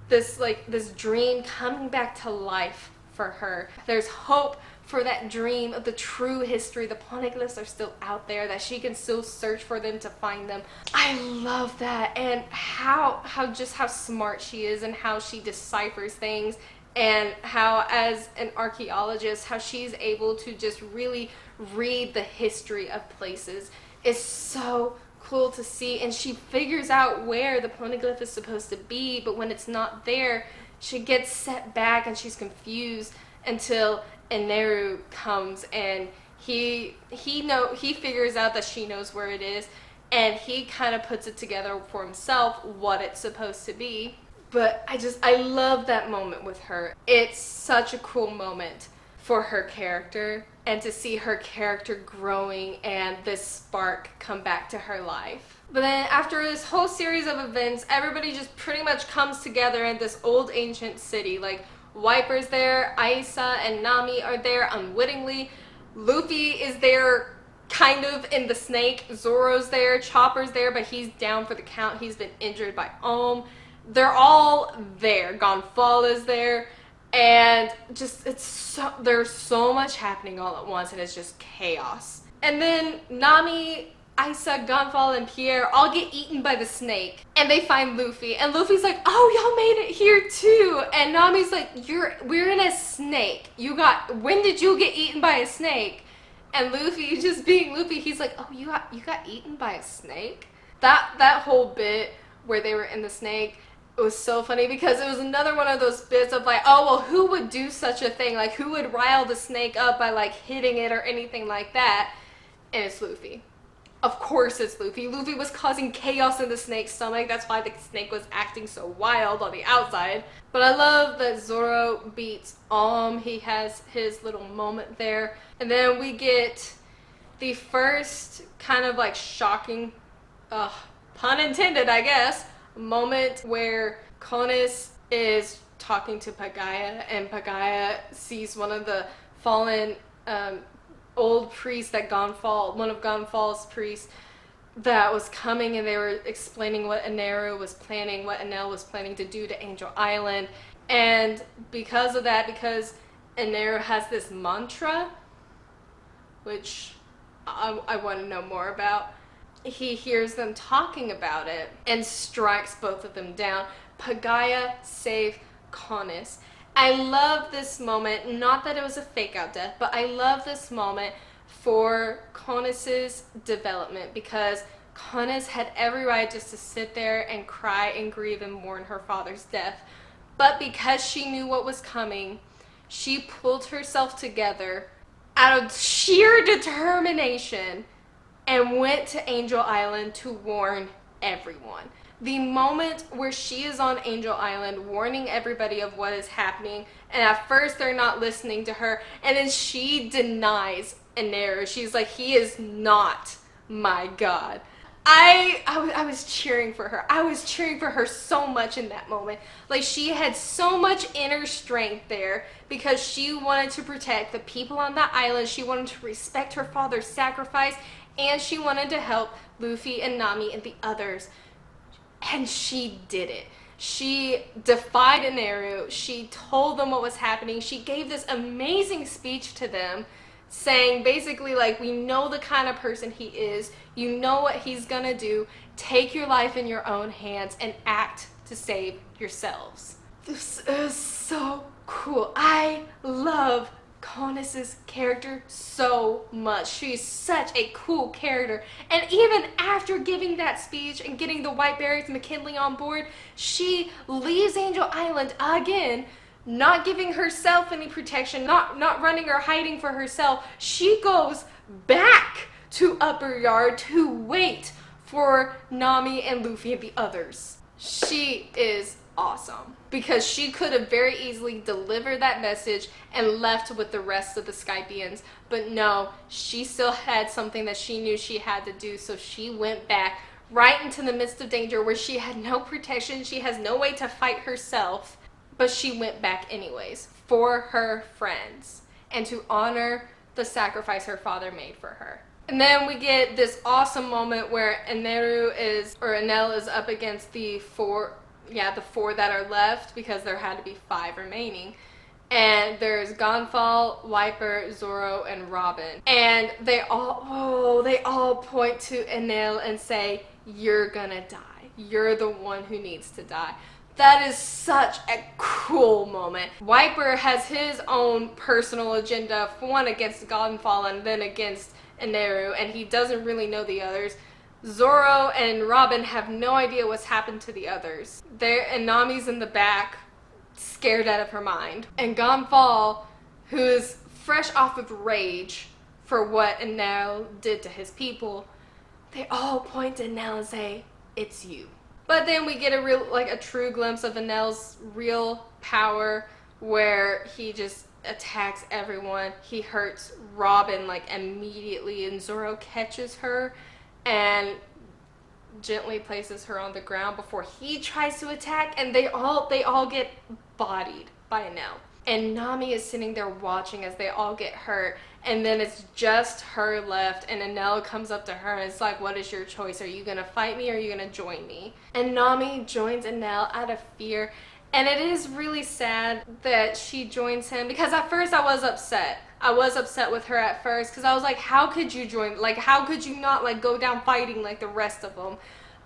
this dream coming back to life for her. There's hope for that dream of the true history. The poneglyphs are still out there, that she can still search for them to find them. I love that, and how smart she is and how she deciphers things and how as an archaeologist, how she's able to just really read the history of places is so cool to see. And she figures out where the poneglyph is supposed to be, but when it's not there, she gets set back and she's confused until Enel comes, and he figures out that she knows where it is, and he kind of puts it together for himself what it's supposed to be. But I love that moment with her. It's such a cool moment for her character, and to see her character growing and this spark come back to her life. But then after this whole series of events, everybody just pretty much comes together in this old ancient city. Like, Wiper's there, Aisa and Nami are there unwittingly, Luffy is there kind of in the snake, Zoro's there, Chopper's there, but he's down for the count, he's been injured by Ohm. They're all there, Gonfal is there, and just there's so much happening all at once, and it's just chaos. And then Nami, Aisa, Gonfal, and Pierre all get eaten by the snake, and they find Luffy, and Luffy's like, oh, y'all made it here too, and Nami's like, we're in a snake. When did you get eaten by a snake? And Luffy, just being Luffy, he's like, oh, you got eaten by a snake? That whole bit where they were in the snake, it was so funny, because it was another one of those bits of like, oh, well, who would do such a thing? Like, who would rile the snake up by like hitting it or anything like that? And it's Luffy. Of course it's Luffy. Luffy was causing chaos in the snake's stomach. That's why the snake was acting so wild on the outside. But I love that Zoro beats he has his little moment there. And then we get the first kind of like shocking, pun intended, I guess, moment where Konis is talking to Pagaya, and Pagaya sees one of the fallen old priests that one of Gonfal's priests that was coming, and they were explaining what Enel was planning to do to Angel Island. And because of that, because Enel has this mantra, which I want to know more about, he hears them talking about it and strikes both of them down. Pagaya saved Konis. I love this moment, not that it was a fake out death, but I love this moment for Konis's development, because Konis had every right just to sit there and cry and grieve and mourn her father's death. But because she knew what was coming, she pulled herself together out of sheer determination and went to Angel Island to warn everyone. The moment where she is on Angel Island warning everybody of what is happening, and at first they're not listening to her, and then she denies Enel. She's like, he is not my god. I was cheering for her. I was cheering for her so much in that moment. Like, she had so much inner strength there, because she wanted to protect the people on that island. She wanted to respect her father's sacrifice, and she wanted to help Luffy and Nami and the others. And she did it. She defied Enel. She told them what was happening. She gave this amazing speech to them, saying basically like, we know the kind of person he is. You know what he's gonna do. Take your life in your own hands and act to save yourselves. This is so cool. I love Konis's character so much. She's such a cool character, and even after giving that speech and getting the White Berries McKinley on board, she leaves Angel Island again, not giving herself any protection, not running or hiding for herself. She goes back to Upper Yard to wait for Nami and Luffy and the others. She is awesome, because she could have very easily delivered that message and left with the rest of the Skypeans, but no, she still had something that she knew she had to do, so she went back right into the midst of danger where she had no protection, she has no way to fight herself, but she went back anyways for her friends and to honor the sacrifice her father made for her. And then we get this awesome moment where Enel is up against the four that are left, because there had to be 5 remaining. And there's Gonfal, Wiper, Zoro, and Robin. And they all point to Enel and say, you're gonna die. You're the one who needs to die. That is such a cool moment. Wiper has his own personal agenda, one against Godfall and then against Enel, and he doesn't really know the others. Zoro and Robin have no idea what's happened to the others. And Nami's in the back, scared out of her mind. And Godfall, who is fresh off of rage for what Enel did to his people, they all point to Enel and say, "It's you." But then we get a true glimpse of Enel's real power, where he just attacks everyone. He hurts Robin like immediately, and Zoro catches her and gently places her on the ground before he tries to attack, and they all get bodied by Enel. And Nami is sitting there watching as they all get hurt, and then it's just her left, and Enel comes up to her and it's like, "What is your choice? Are you gonna fight me or are you gonna join me?" And Nami joins Enel out of fear, and it is really sad that she joins him, because at first I was upset. I was upset with her at first, because I was like, how could you join? Like, how could you not like go down fighting like the rest of them?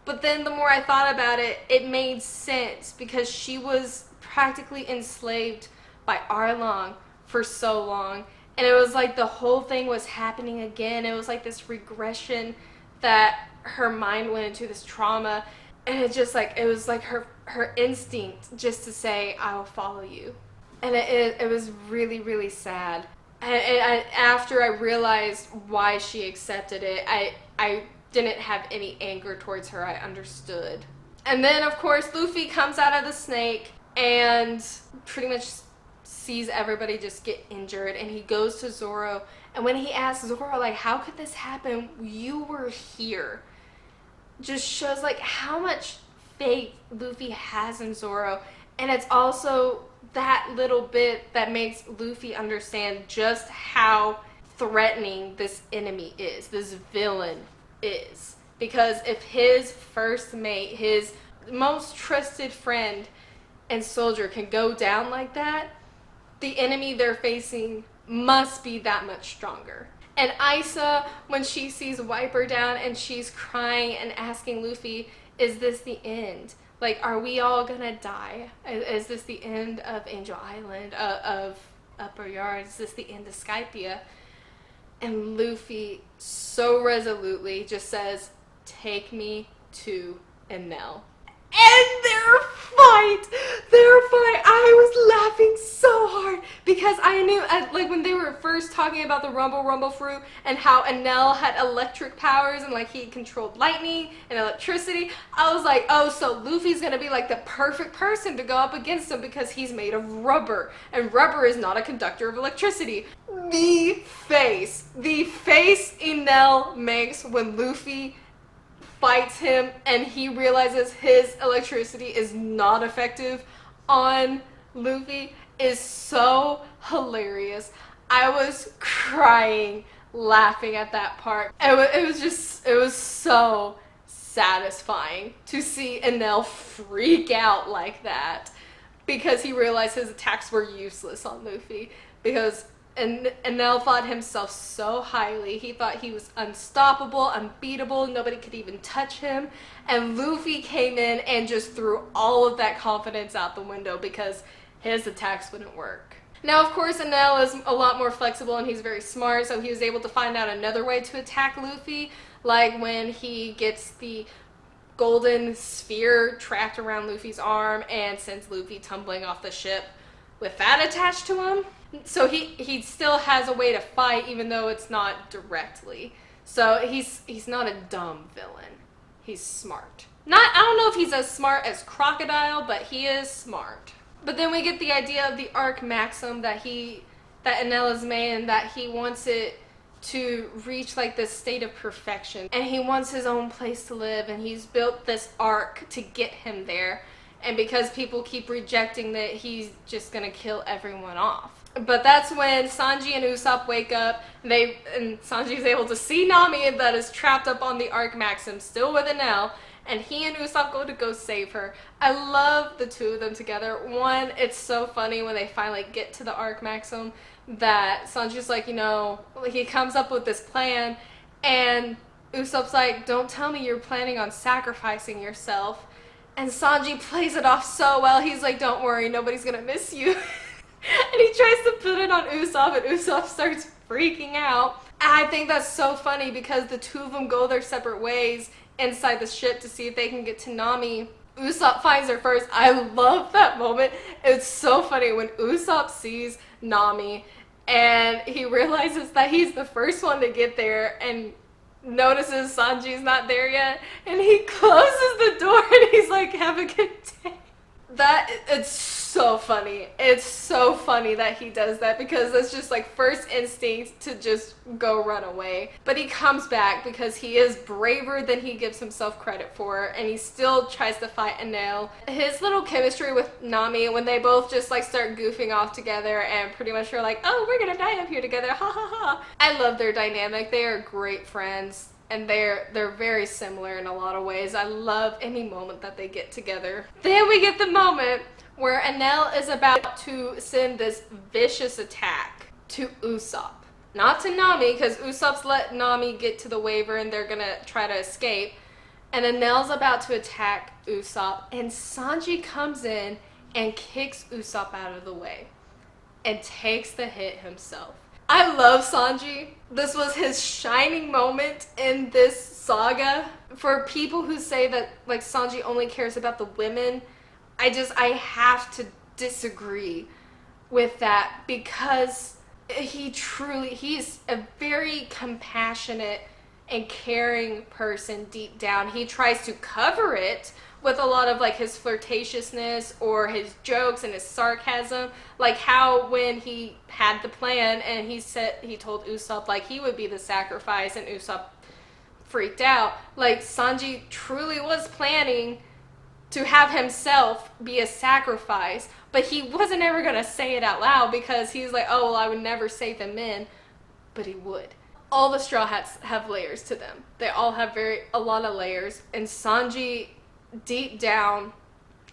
But then the more I thought about it, it made sense, because she was practically enslaved by Arlong for so long, and it was like the whole thing was happening again. It was like this regression that her mind went into, this trauma, and it was like her instinct just to say, "I will follow you." And it was really, really sad. And after I realized why she accepted it, I didn't have any anger towards her. I understood. And then of course Luffy comes out of the snake and pretty much sees everybody just get injured, and he goes to Zoro, and when he asks Zoro like, "How could this happen? You were here," just shows like how much faith Luffy has in Zoro. And it's also that little bit that makes Luffy understand just how threatening this enemy is, this villain is. Because if his first mate, his most trusted friend and soldier can go down like that, the enemy they're facing must be that much stronger. And Isa, when she sees Wiper down and she's crying and asking Luffy, "Is this the end? Like, are we all gonna die? Is this the end of Angel Island, of Upper Yard? Is this the end of Skypiea?" And Luffy so resolutely just says, "Take me to Enel." And their fight, I was laughing so hard, because I knew, like when they were first talking about the Rumble fruit and how Enel had electric powers and like he controlled lightning and electricity, I was like, oh, so Luffy's gonna be like the perfect person to go up against him, because he's made of rubber, and rubber is not a conductor of electricity. The face Enel makes when Luffy fights him and he realizes his electricity is not effective on Luffy is so hilarious. I was crying laughing at that part. It was so satisfying to see Enel freak out like that, because he realized his attacks were useless on Luffy, because Enel thought himself so highly. He thought he was unstoppable, unbeatable, nobody could even touch him. And Luffy came in and just threw all of that confidence out the window, because his attacks wouldn't work. Now, of course, Enel is a lot more flexible and he's very smart, so he was able to find out another way to attack Luffy, like when he gets the golden sphere trapped around Luffy's arm and sends Luffy tumbling off the ship with that attached to him. So he still has a way to fight, even though it's not directly. So he's not a dumb villain. He's smart. I don't know if he's as smart as Crocodile, but he is smart. But then we get the idea of the arc maxim that Enel has made, and that he wants it to reach like this state of perfection. And he wants his own place to live, and he's built this arc to get him there. And because people keep rejecting that, he's just gonna kill everyone off. But that's when Sanji and Usopp wake up, and Sanji's able to see Nami that is trapped up on the Arc Maxim, still with Enel, and he and Usopp go save her. I love the two of them together. One, it's so funny when they finally get to the Arc Maxim that Sanji's like, he comes up with this plan, and Usopp's like, "Don't tell me you're planning on sacrificing yourself." And Sanji plays it off so well. He's like, don't worry, nobody's gonna miss you. And he tries to put it on Usopp, and Usopp starts freaking out. And I think that's so funny because the two of them go their separate ways inside the ship to see if they can get to Nami. Usopp finds her first. I love that moment. It's so funny when Usopp sees Nami and he realizes that he's the first one to get there and notices Sanji's not there yet, and he closes the door and he's like, have a good day. It's so funny. It's so funny that he does that because it's just like first instinct to just go run away. But he comes back because he is braver than he gives himself credit for, and he still tries to fight Enel. His little chemistry with Nami when they both just like start goofing off together and pretty much are like, oh, we're gonna die up here together, ha ha ha. I love their dynamic. They are great friends. And they're very similar in a lot of ways. I love any moment that they get together. Then we get the moment where Enel is about to send this vicious attack to Usopp. Not to Nami, because Usopp's let Nami get to the waiver and they're gonna try to escape. And Enel's about to attack Usopp, and Sanji comes in and kicks Usopp out of the way and takes the hit himself. I love Sanji. This was his shining moment in this saga. For people who say that like Sanji only cares about the women, I have to disagree with that because he's a very compassionate and caring person deep down. He tries to cover it with a lot of like his flirtatiousness or his jokes and his sarcasm, like how when he had the plan and he told Usopp like he would be the sacrifice and Usopp freaked out. Like Sanji truly was planning to have himself be a sacrifice, but he wasn't ever gonna say it out loud because he's like, oh well, I would never save the men, but he would. All the Straw Hats have layers to them. They all have a lot of layers, and Sanji deep down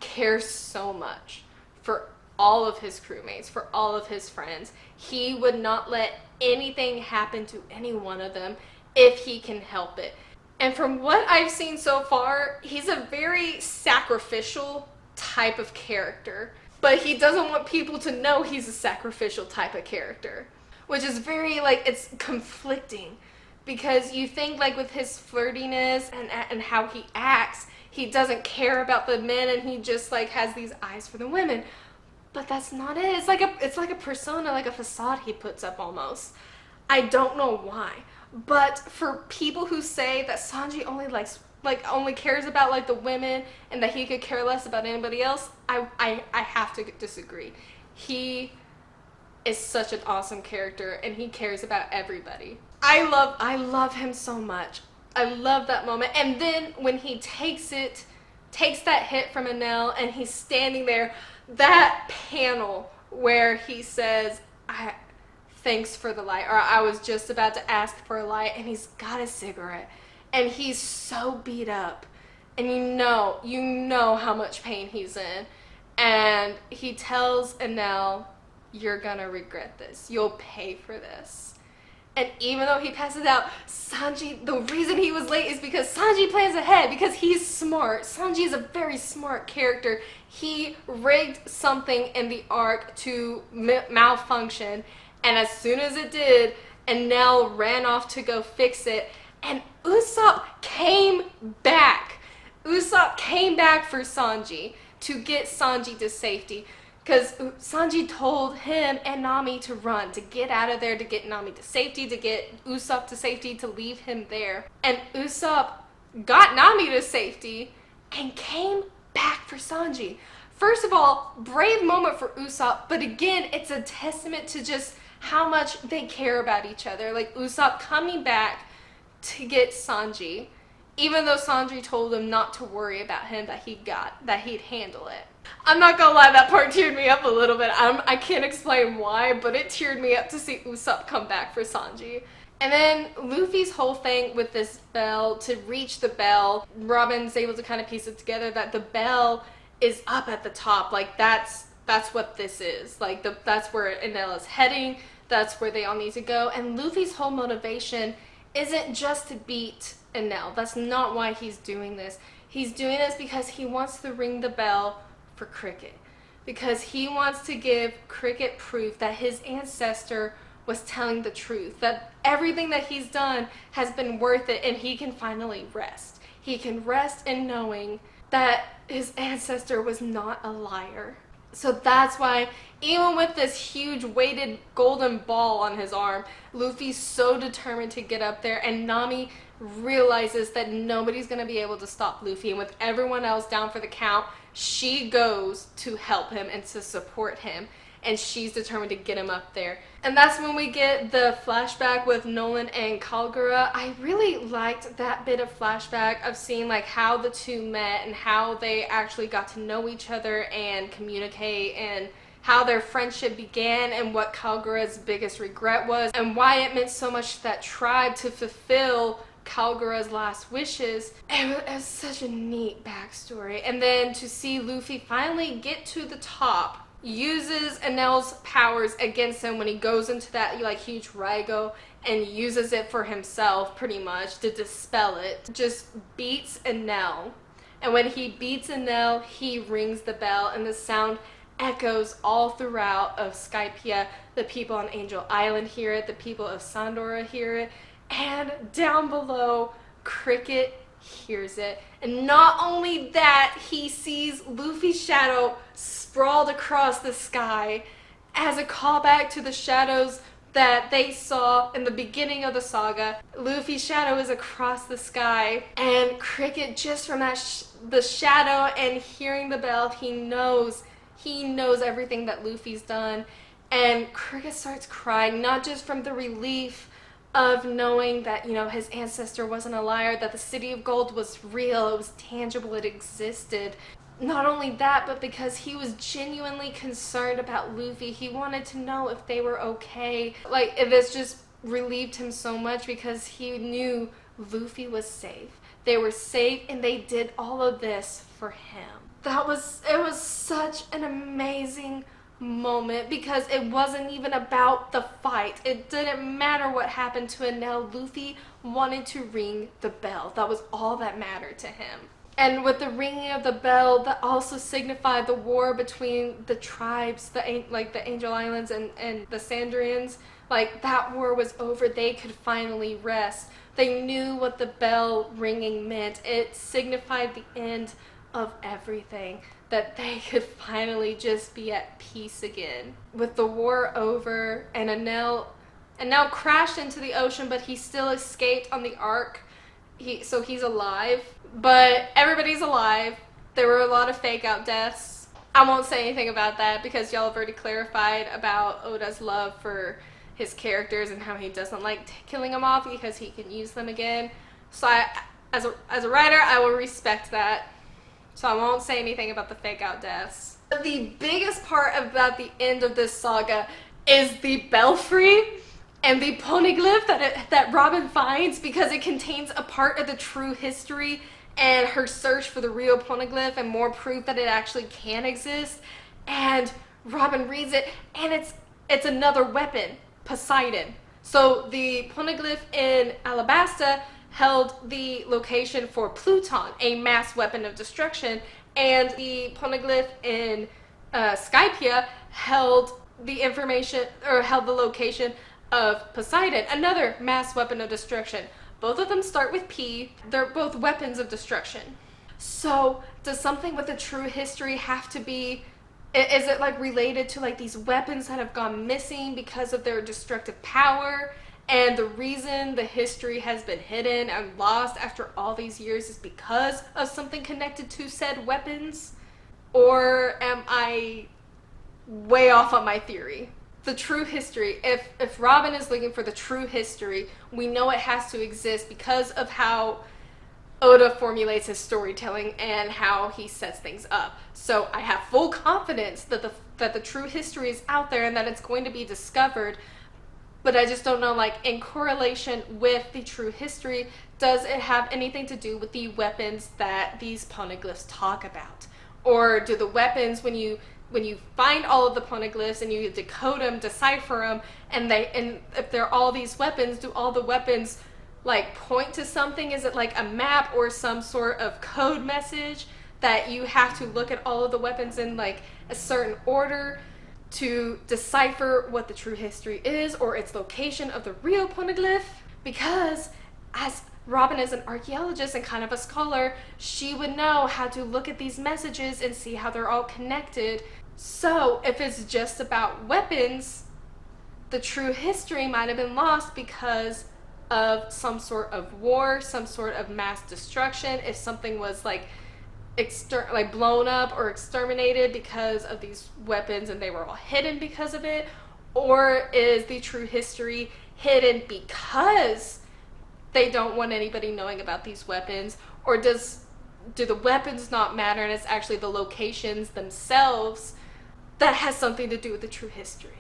cares so much for all of his crewmates, for all of his friends. He would not let anything happen to any one of them if he can help it. And from what I've seen so far, he's a very sacrificial type of character, but he doesn't want people to know he's a sacrificial type of character, which is very like, it's conflicting because you think like with his flirtiness and how he acts, he doesn't care about the men and he just like has these eyes for the women. But that's not it. It's like a persona, like a facade he puts up almost. I don't know why. But for people who say that Sanji only cares about like the women and that he could care less about anybody else, I have to disagree. He is such an awesome character and he cares about everybody. I love him so much. I love that moment. And then when he takes that hit from Enel and he's standing there, that panel where he says, thanks for the light, or I was just about to ask for a light, and he's got a cigarette and he's so beat up and you know how much pain he's in, and he tells Enel, you're gonna regret this, you'll pay for this. And even though he passes out, Sanji, the reason he was late is because Sanji plans ahead, because he's smart. Sanji is a very smart character. He rigged something in the arc to malfunction, and as soon as it did, Enel ran off to go fix it, and Usopp came back. Usopp came back for Sanji to get Sanji to safety. Because Sanji told him and Nami to run, to get out of there, to get Nami to safety, to get Usopp to safety, to leave him there. And Usopp got Nami to safety and came back for Sanji. First of all, brave moment for Usopp, but again, it's a testament to just how much they care about each other. Like Usopp coming back to get Sanji, even though Sanji told him not to worry about him, that he'd handle it. I'm not gonna lie, that part teared me up a little bit. I can't explain why, but it teared me up to see Usopp come back for Sanji. And then Luffy's whole thing with this bell, to reach the bell, Robin's able to kind of piece it together that the bell is up at the top. Like that's what this is. Like that's where Enel is heading. That's where they all need to go. And Luffy's whole motivation isn't just to beat Enel. That's not why he's doing this. He's doing this because he wants to ring the bell for Cricket. Because he wants to give Cricket proof that his ancestor was telling the truth. That everything that he's done has been worth it, and he can finally rest. He can rest in knowing that his ancestor was not a liar. So that's why, even with this huge weighted golden ball on his arm, Luffy's so determined to get up there, and Nami realizes that nobody's going to be able to stop Luffy, and with everyone else down for the count, she goes to help him and to support him, and she's determined to get him up there. And that's when we get the flashback with Noland and Calgara. I really liked that bit of flashback of seeing like how the two met and how they actually got to know each other and communicate, and how their friendship began, and what Calgara's biggest regret was, and why it meant so much to that tribe to fulfill Calgara's last wishes. It was such a neat backstory. And then to see Luffy finally get to the top, uses Enel's powers against him when he goes into that like huge Raigo, and uses it for himself pretty much to dispel it. Just beats Enel. And when he beats Enel, he rings the bell, and the sound echoes all throughout of Skypiea. The people on Angel Island hear it, the people of Sandora hear it, and down below, Cricket hears it. And not only that, he sees Luffy's shadow sprawled across the sky as a callback to the shadows that they saw in the beginning of the saga. Luffy's shadow is across the sky, and Cricket, just from that the shadow and hearing the bell, he knows everything that Luffy's done. And Cricket starts crying, not just from the relief of knowing that, you know, his ancestor wasn't a liar, that the City of Gold was real, it was tangible, it existed. Not only that, but because he was genuinely concerned about Luffy. He wanted to know if they were okay. Like, this just relieved him so much, because he knew Luffy was safe. They were safe, and they did all of this for him. It was such an amazing moment, because it wasn't even about the fight. It didn't matter what happened to Enel. Luffy wanted to ring the bell. That was all that mattered to him. And with the ringing of the bell, that also signified the war between the tribes, the Angel Islands and the Sandrians. Like, that war was over. They could finally rest. They knew what the bell ringing meant. It signified the end of everything, that they could finally just be at peace again. With the war over, and Enel crashed into the ocean, but he still escaped on the Ark. So he's alive, but everybody's alive. There were a lot of fake out deaths. I won't say anything about that, because y'all have already clarified about Oda's love for his characters and how he doesn't like killing them off because he can use them again. So as a writer, I will respect that. So I won't say anything about the fake out deaths. The biggest part about the end of this saga is the belfry and the poneglyph that Robin finds, because it contains a part of the true history and her search for the real poneglyph and more proof that it actually can exist. And Robin reads it, and it's another weapon, Poseidon. So the poneglyph in Alabasta held the location for Pluton, a mass weapon of destruction, and the poneglyph in Skypiea held the information, or held the location of Poseidon, another mass weapon of destruction. Both of them start with P. They're both weapons of destruction. So does something with a true history have to be, is it like related to like these weapons that have gone missing because of their destructive power? And the reason the history has been hidden and lost after all these years is because of something connected to said weapons? Or am I way off on my theory? The true history, if Robin is looking for the true history, we know it has to exist because of how Oda formulates his storytelling and how he sets things up. So I have full confidence that the true history is out there and that it's going to be discovered. But I just don't know, like, in correlation with the true history, does it have anything to do with the weapons that these poneglyphs talk about? Or do the weapons, when you find all of the poneglyphs and you decode them, decipher them, and if they're all these weapons, do all the weapons like point to something? Is it like a map or some sort of code message that you have to look at all of the weapons in like a certain order to decipher what the true history is or its location of the real poneglyph? Because as Robin is an archaeologist and kind of a scholar, she would know how to look at these messages and see how they're all connected. So if it's just about weapons, the true history might have been lost because of some sort of war, some sort of mass destruction. If something was like blown up or exterminated because of these weapons and they were all hidden because of it, or is the true history hidden because they don't want anybody knowing about these weapons, or do the weapons not matter and it's actually the locations themselves that has something to do with the true history?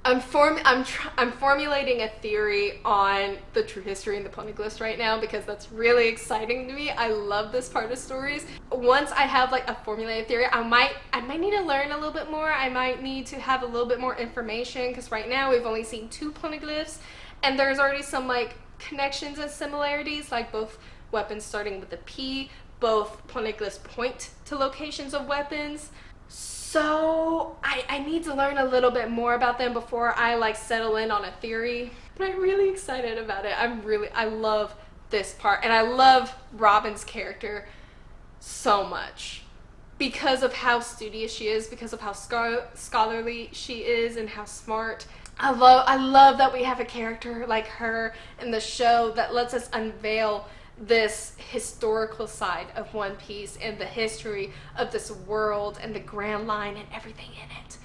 I'm formulating a theory on the true history and the poneglyphs right now because that's really exciting to me. I love this part of stories. Once I have like a formulated theory, I might need to learn a little bit more. I might need to have a little bit more information because right now we've only seen 2 poneglyphs and there's already some like connections and similarities, like both weapons starting with a P, both poneglyphs point to locations of weapons. So I need to learn a little bit more about them before I like settle in on a theory. But I'm really excited about it. I love this part, and I love Robin's character so much because of how studious she is, because of how scholarly she is, and how smart. I love that we have a character like her in the show that lets us unveil this historical side of One Piece and the history of this world and the Grand Line and everything in it.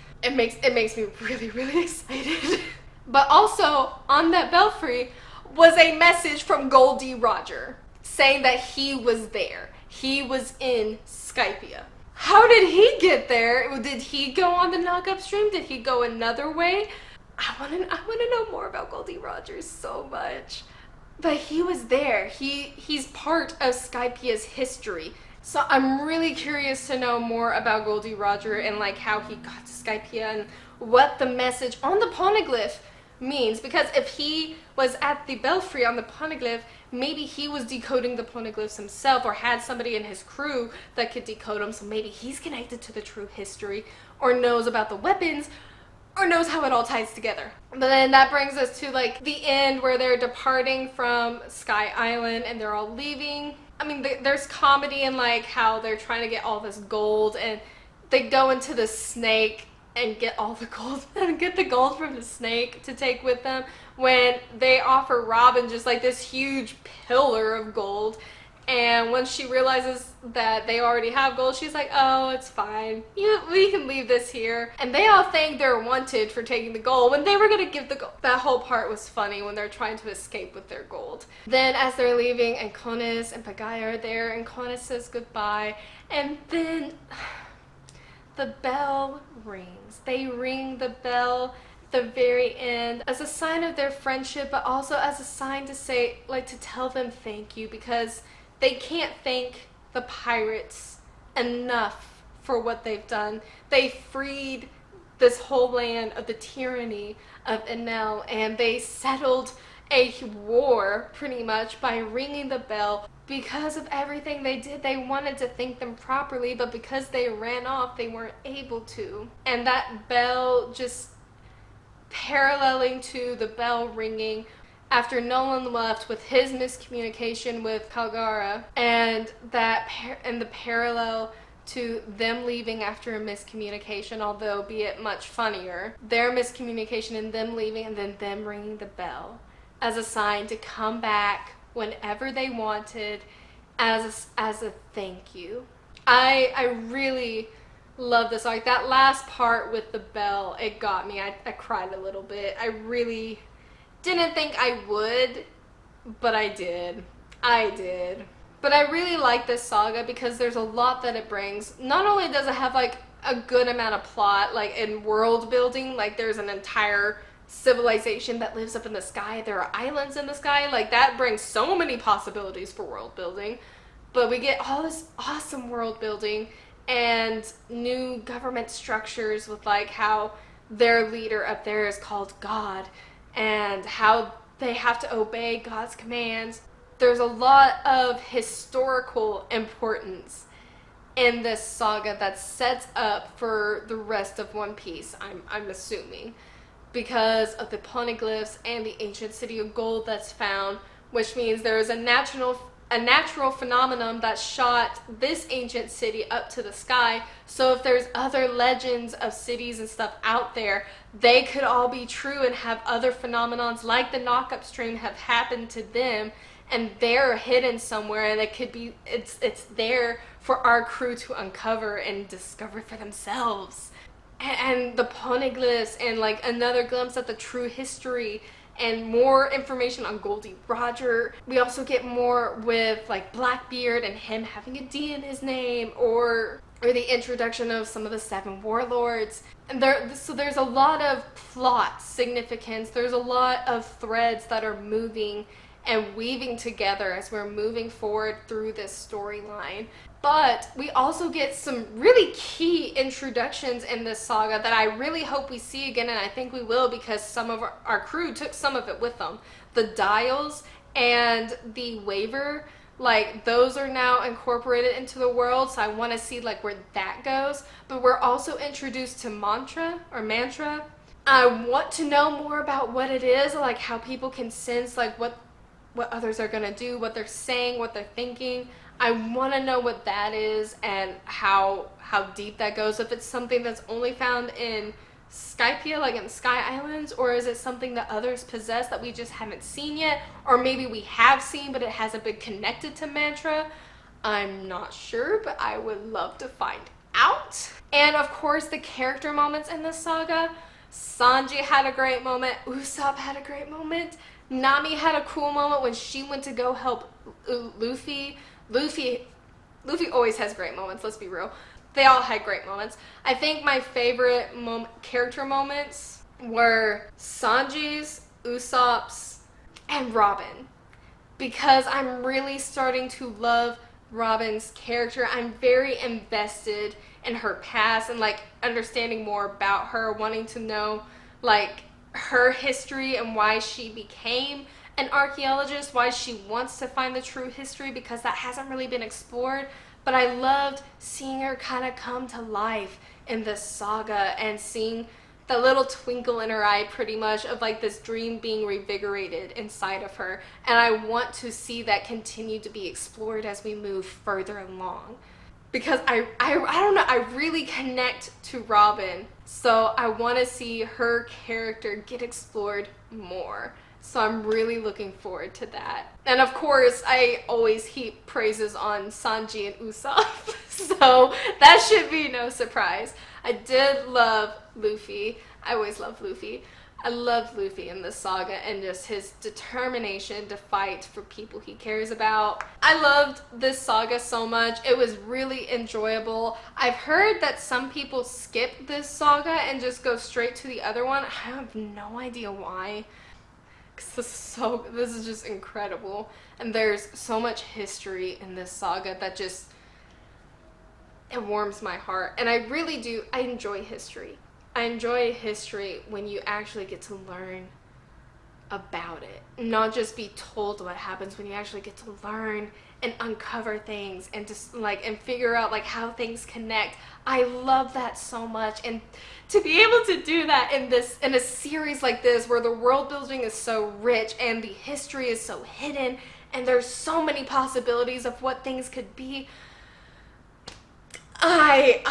It makes me really, really excited. But also on that belfry was a message from Goldie Roger saying that he was there. He was in Skypiea. How did he get there? Did he go on the knock upstream? Did he go another way? I want to know more about Goldie Rogers so much. But he was there. He's part of Skypiea's history. So I'm really curious to know more about Goldie Roger and like how he got to Skypiea and what the message on the poneglyph means. Because if he was at the belfry on the poneglyph, maybe he was decoding the poneglyphs himself or had somebody in his crew that could decode them. So maybe he's connected to the true history or knows about the weapons or knows how it all ties together. But then that brings us to like the end where they're departing from Sky Island and they're all leaving. I mean, there's comedy in like how they're trying to get all this gold and they go into the snake and get all the gold and get the gold from the snake to take with them when they offer Robin just like this huge pillar of gold. And when she realizes that they already have gold, she's like, oh, it's fine. We can leave this here. And they all think they're wanted for taking the gold when they were going to give the gold. That whole part was funny when they're trying to escape with their gold. Then as they're leaving, and Konis and Pagaya are there, and Konis says goodbye. And then the bell rings. They ring the bell at the very end as a sign of their friendship, but also as a sign to say, like, to tell them thank you, because they can't thank the pirates enough for what they've done. They freed this whole land of the tyranny of Enel, and they settled a war pretty much by ringing the bell. Because of everything they did, they wanted to thank them properly, but because they ran off, they weren't able to. And that bell just paralleling to the bell ringing after Noland left with his miscommunication with Calgara, and the parallel to them leaving after a miscommunication, although be it much funnier, their miscommunication and them leaving and then them ringing the bell as a sign to come back whenever they wanted as a thank you. I really love this arc. That last part with the bell, it got me. I cried a little bit. I really didn't think I would, but I did. But I really like this saga because there's a lot that it brings. Not only does it have like a good amount of plot, like in world building, like there's an entire civilization that lives up in the sky. There are islands in the sky. Like that brings so many possibilities for world building. But we get all this awesome world building and new government structures with like how their leader up there is called God, and how they have to obey God's commands. there's a lot of historical importance in this saga that sets up for the rest of One Piece, I'm assuming, because of the poneglyphs and the ancient city of gold that's found, which means there is a natural phenomenon that shot this ancient city up to the sky. So if there's other legends of cities and stuff out there, they could all be true and have other phenomenons like the knock-up stream have happened to them, and they're hidden somewhere, and it could be it's there for our crew to uncover and discover for themselves. And the poneglyphs, and like another glimpse at the true history, and more information on Goldie Roger. We also get more with like Blackbeard and him having a D in his name, or the introduction of some of the 7 warlords. And so there's a lot of plot significance. There's a lot of threads that are moving and weaving together as we're moving forward through this storyline. But we also get some really key introductions in this saga that I really hope we see again, and I think we will, because some of our crew took some of it with them. The dials and the waver, like those are now incorporated into the world, so I want to see like where that goes. But we're also introduced to mantra. I want to know more about what it is, like how people can sense like what others are going to do, what they're saying, what they're thinking. I want to know what that is and how deep that goes. If it's something that's only found in Skypiea, like in the Sky Islands, or is it something that others possess that we just haven't seen yet, or maybe we have seen but it hasn't been connected to mantra. I'm not sure, but I would love to find out. And of course, the character moments in this saga. Sanji had a great moment. Usopp had a great moment. Nami had a cool moment when she went to go help Luffy. Luffy always has great moments, let's be real. They all had great moments. I think my favorite character moments were Sanji's, Usopp's, and Robin. Because I'm really starting to love Robin's character. I'm very invested in her past and like understanding more about her, wanting to know like her history and why she became an archaeologist, why she wants to find the true history, because that hasn't really been explored. But I loved seeing her kind of come to life in this saga and seeing the little twinkle in her eye pretty much of like this dream being revigorated inside of her. And I want to see that continue to be explored as we move further along. Because I don't know, I really connect to Robin. So I want to see her character get explored more. So I'm really looking forward to that. And of course, I always heap praises on Sanji and Usopp. So that should be no surprise. I did love Luffy. I always love Luffy. I loved Luffy in this saga and just his determination to fight for people he cares about. I loved this saga so much. It was really enjoyable. I've heard that some people skip this saga and just go straight to the other one. I have no idea why. This is just incredible. And there's so much history in this saga that just, it warms my heart. And I really do, I enjoy history. I enjoy history when you actually get to learn about it, not just be told what happens, when you actually get to learn and uncover things and just like and figure out like how things connect. I love that so much, and to be able to do that in a series like this where the world building is so rich and the history is so hidden and there's so many possibilities of what things could be. I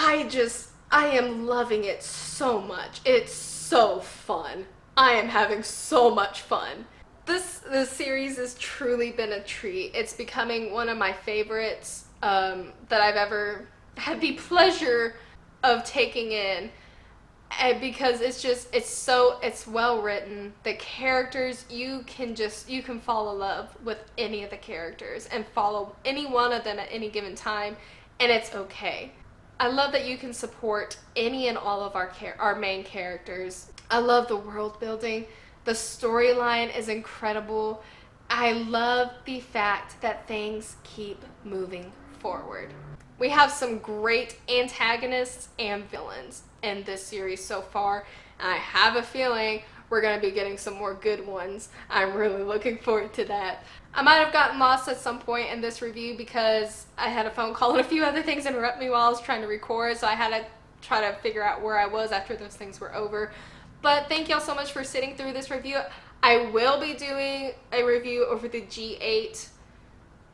am loving it so much. It's so fun. I am having so much fun. This series has truly been a treat. It's becoming one of my favorites that I've ever had the pleasure of taking in. And because it's well written. The characters, you can fall in love with any of the characters and follow any one of them at any given time, and it's okay. I love that you can support any and all of our main characters. I love the world building. The storyline is incredible. I love the fact that things keep moving forward. We have some great antagonists and villains in this series so far, and I have a feeling we're going to be getting some more good ones. I'm really looking forward to that. I might have gotten lost at some point in this review because I had a phone call and a few other things interrupt me while I was trying to record, so I had to try to figure out where I was after those things were over. But thank y'all so much for sitting through this review. I will be doing a review over the G8.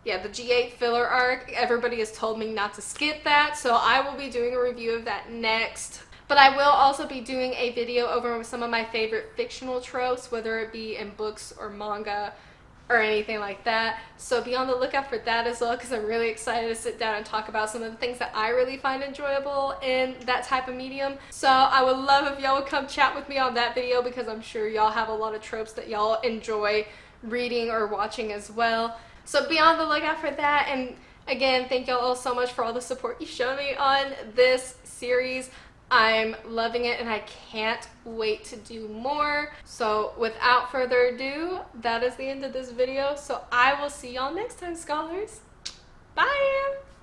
Yeah, the G8 filler arc. Everybody has told me not to skip that, so I will be doing a review of that next. But I will also be doing a video over some of my favorite fictional tropes, whether it be in books or manga or anything like that. So be on the lookout for that as well, because I'm really excited to sit down and talk about some of the things that I really find enjoyable in that type of medium. So I would love if y'all would come chat with me on that video, because I'm sure y'all have a lot of tropes that y'all enjoy reading or watching as well. So be on the lookout for that. And again, thank y'all all so much for all the support you shown me on this series. I'm loving it and I can't wait to do more. So without further ado, that is the end of this video. So I will see y'all next time, scholars. Bye!